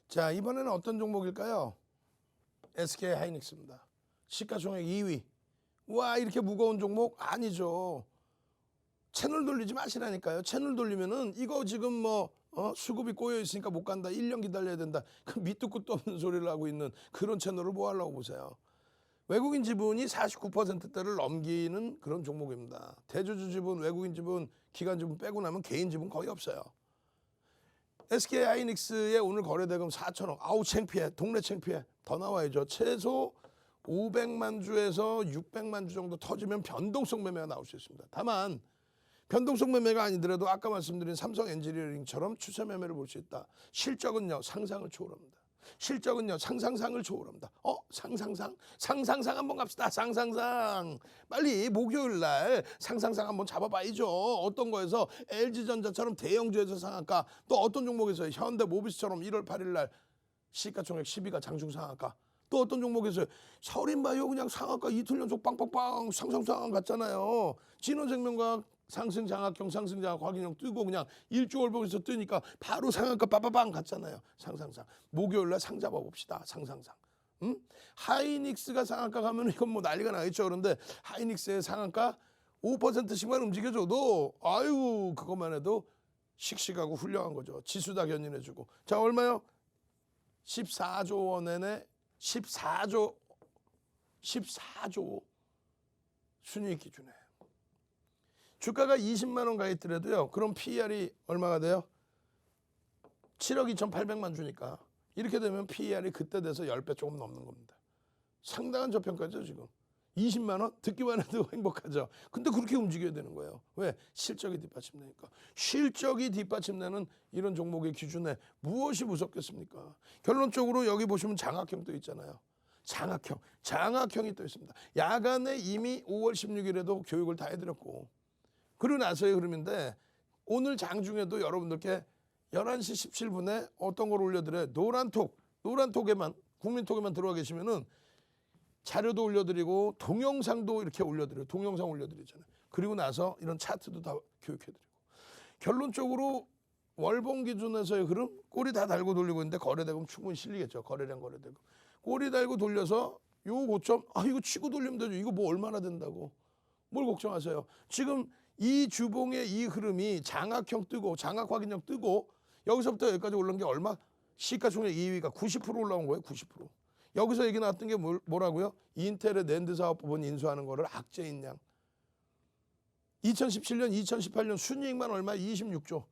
[SPEAKER 1] 자, 이번에는 어떤 종목일까요? SK 하이닉스입니다. 시가총액 2위. 와, 이렇게 무거운 종목 아니죠. 채널 돌리지 마시라니까요. 채널 돌리면은 이거 지금 수급이 꼬여 있으니까 못 간다. 1년 기다려야 된다. 그 밑도 끝도 없는 소리를 하고 있는 그런 채널을 뭐 하려고 보세요. 외국인 지분이 49%대를 넘기는 그런 종목입니다. 대주주 지분, 외국인 지분, 기관 지분 빼고 나면 개인 지분 거의 없어요. SK 하이닉스의 오늘 거래대금 4천억. 아우 창피해. 동네 창피해. 더 나와야죠. 최소 500만 주에서 600만 주 정도 터지면 변동성 매매가 나올 수 있습니다. 다만 변동성 매매가 아니더라도 아까 말씀드린 삼성 엔지니어링처럼 추세 매매를 볼 수 있다. 실적은요. 상상을 초월합니다. 실적은요. 상상상을 초월합니다. 상상상 한번 갑시다. 상상상. 빨리 목요일 날 상상상 한번 잡아봐야죠. 어떤 거에서 LG전자처럼 대형주에서 상한가, 또 어떤 종목에서 현대모비스처럼 1월 8일 날 시가총액 10위가 장중 상한가, 또 어떤 종목에서 서린바이오 그냥 상한가 이틀 연속 빵빵빵 상승 갔잖아요. 진원생명과학 상승장학형 상승장학 확인형 뜨고 그냥 일주월봉에서 뜨니까 바로 상한가 빠바방 갔잖아요. 상상상. 목요일날 상 잡아봅시다. 상상상. 하이닉스가 상한가 가면 이건 뭐 난리가 나겠죠. 그런데 하이닉스의 상한가 5%씩만 움직여줘도 아유 그것만 해도 씩씩하고 훌륭한 거죠. 지수 다 견인해주고. 자, 얼마요? 14조 원에 14조 순이익 기준에 주가가 20만 원 가 있더라도요. 그럼 PER이 얼마가 돼요? 7억 2,800만 주니까 이렇게 되면 PER이 그때 돼서 10배 조금 넘는 겁니다. 상당한 저평가죠 지금. 20만 원 듣기만 해도 행복하죠. 근데 그렇게 움직여야 되는 거예요. 왜? 실적이 뒷받침되니까. 실적이 뒷받침되는 이런 종목의 기준에 무엇이 무섭겠습니까? 결론적으로 여기 보시면 장학형 또 있잖아요. 장학형이 또 있습니다. 야간에 이미 5월 16일에도 교육을 다 해드렸고 그러고 나서의 흐름인데 오늘 장중에도 여러분들께 11시 17분에 어떤 걸 올려드려요? 노란톡에만 국민톡에만 들어와 계시면은 자료도 올려드리고 동영상도 이렇게 올려드려요. 동영상 올려드리잖아요. 그리고 나서 이런 차트도 다 교육해드리고 결론적으로 월봉 기준에서의 흐름 꼬리 다 달고 돌리고 있는데 거래대금 충분히 실리겠죠. 거래량 거래대금 꼬리 달고 돌려서 요 고점 이거 치고 돌리면 되죠. 이거 뭐 얼마나 된다고 뭘 걱정하세요. 지금 이 주봉의 이 흐름이 장악형 뜨고 장악 확인형 뜨고 여기서부터 여기까지 올라온 게 얼마? 시가총액 2위가 90% 올라온 거예요. 90%. 여기서 얘기 나왔던 게 뭐라고요? 인텔의 낸드 사업 부분 인수하는 거를 악재인 양. 2017년, 2018년 순이익만 얼마? 26조.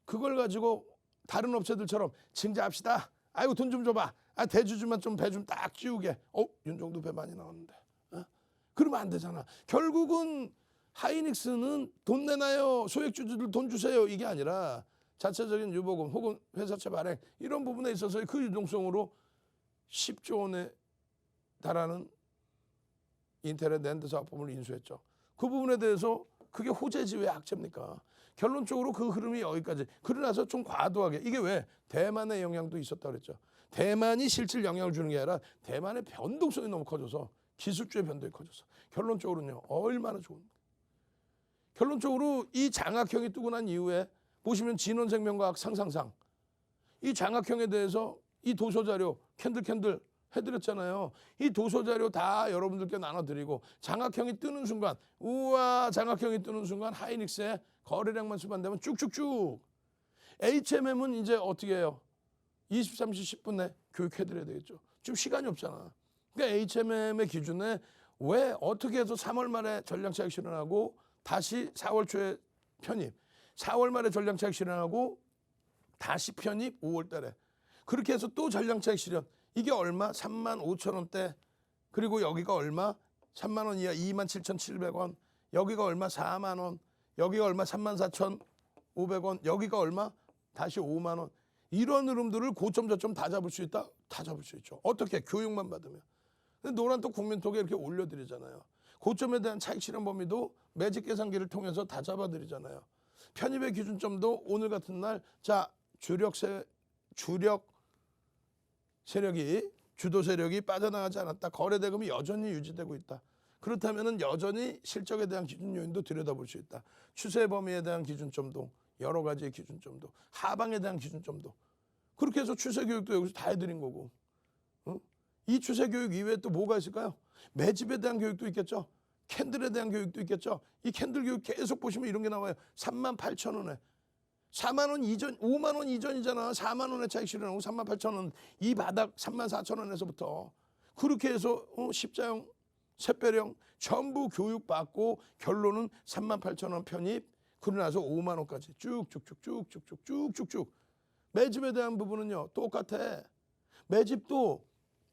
[SPEAKER 1] 그걸 가지고 다른 업체들처럼 증자합시다. 아이고 돈 좀 줘봐. 대주주만 좀 배 좀 딱 찌우게. 윤정도 배 많이 나왔는데. 그러면 안 되잖아. 결국은 하이닉스는 돈 내놔요. 소액주주들 돈 주세요. 이게 아니라 자체적인 유보금 혹은 회사채 발행 이런 부분에 있어서 그 유동성으로 10조 원에 달하는 인텔의 낸드 사업부문을 인수했죠. 그 부분에 대해서 그게 호재지 왜 악재입니까? 결론적으로 그 흐름이 여기까지. 그러고 나서 좀 과도하게. 이게 왜? 대만의 영향도 있었다 그랬죠. 대만이 실질 영향을 주는 게 아니라 대만의 변동성이 너무 커져서 기술주의 변동이 커져서 결론적으로는요. 얼마나 좋은가. 결론적으로 이 장악형이 뜨고 난 이후에 보시면 진원생명과학 상상상 이 장악형에 대해서 이 도서자료 캔들 해드렸잖아요. 이 도서자료 다 여러분들께 나눠드리고 장악형이 뜨는 순간 우와 장악형이 뜨는 순간 하이닉스의 거래량만 수반되면 쭉쭉쭉 HMM은 이제 어떻게 해요? 23시 10분에 교육해드려야 되겠죠. 지금 시간이 없잖아. 그러니까 HMM의 기준에 왜 어떻게 해서 3월 말에 전량차익 실현하고 다시 4월 초에 편입 4월 말에 전량차익 실현하고 다시 편입 5월 달에 그렇게 해서 또 전량차익 실현 이게 얼마? 35,000원대 그리고 여기가 얼마? 3만 원 이하 27,700원 여기가 얼마? 4만 원 여기가 얼마? 34,500원 여기가 얼마? 다시 5만 원 이런 흐름들을 고점 저점 다 잡을 수 있다? 다 잡을 수 있죠. 어떻게? 교육만 받으면. 근데 노란톡 국민톡에 이렇게 올려드리잖아요. 고점에 대한 차익 실현 범위도 매직 계산기를 통해서 다 잡아드리잖아요. 편입의 기준점도 오늘 같은 날 자 주력 세력이 주도 세력이 빠져나가지 않았다. 거래대금이 여전히 유지되고 있다. 그렇다면 여전히 실적에 대한 기준 요인도 들여다볼 수 있다. 추세 범위에 대한 기준점도 여러 가지의 기준점도 하방에 대한 기준점도 그렇게 해서 추세 교육도 여기서 다 해드린 거고 이 추세 교육 이외에 또 뭐가 있을까요? 매집에 대한 교육도 있겠죠. 캔들에 대한 교육도 있겠죠. 이 캔들 교육 계속 보시면 이런 게 나와요. 38,000원에 4만 원 이전, 5만 원 이전이잖아. 4만 원의 차익 실현하고 38,000원 이 바닥 34,000원에서부터 그렇게 해서 십자형, 샛별형 전부 교육받고 결론은 38,000원 편입 그러고 나서 5만 원까지 쭉쭉쭉쭉쭉쭉쭉쭉 매집에 대한 부분은요 똑같아. 매집도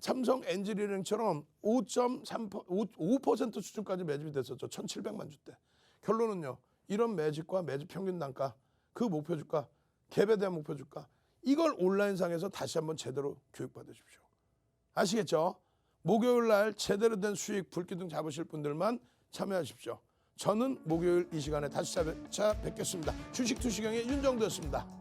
[SPEAKER 1] 삼성 엔지니어링처럼 5% 수준까지 매집이 됐었죠. 1,700만 주대. 결론은요. 이런 매집과 매집 평균 단가, 그 목표 주가, 갭에 대한 목표 주가 이걸 온라인상에서 다시 한번 제대로 교육받으십시오. 아시겠죠? 목요일 날 제대로 된 수익 불기둥 잡으실 분들만 참여하십시오. 저는 목요일 이 시간에 다시 찾아뵙겠습니다. 주식 투시경의 윤정도였습니다.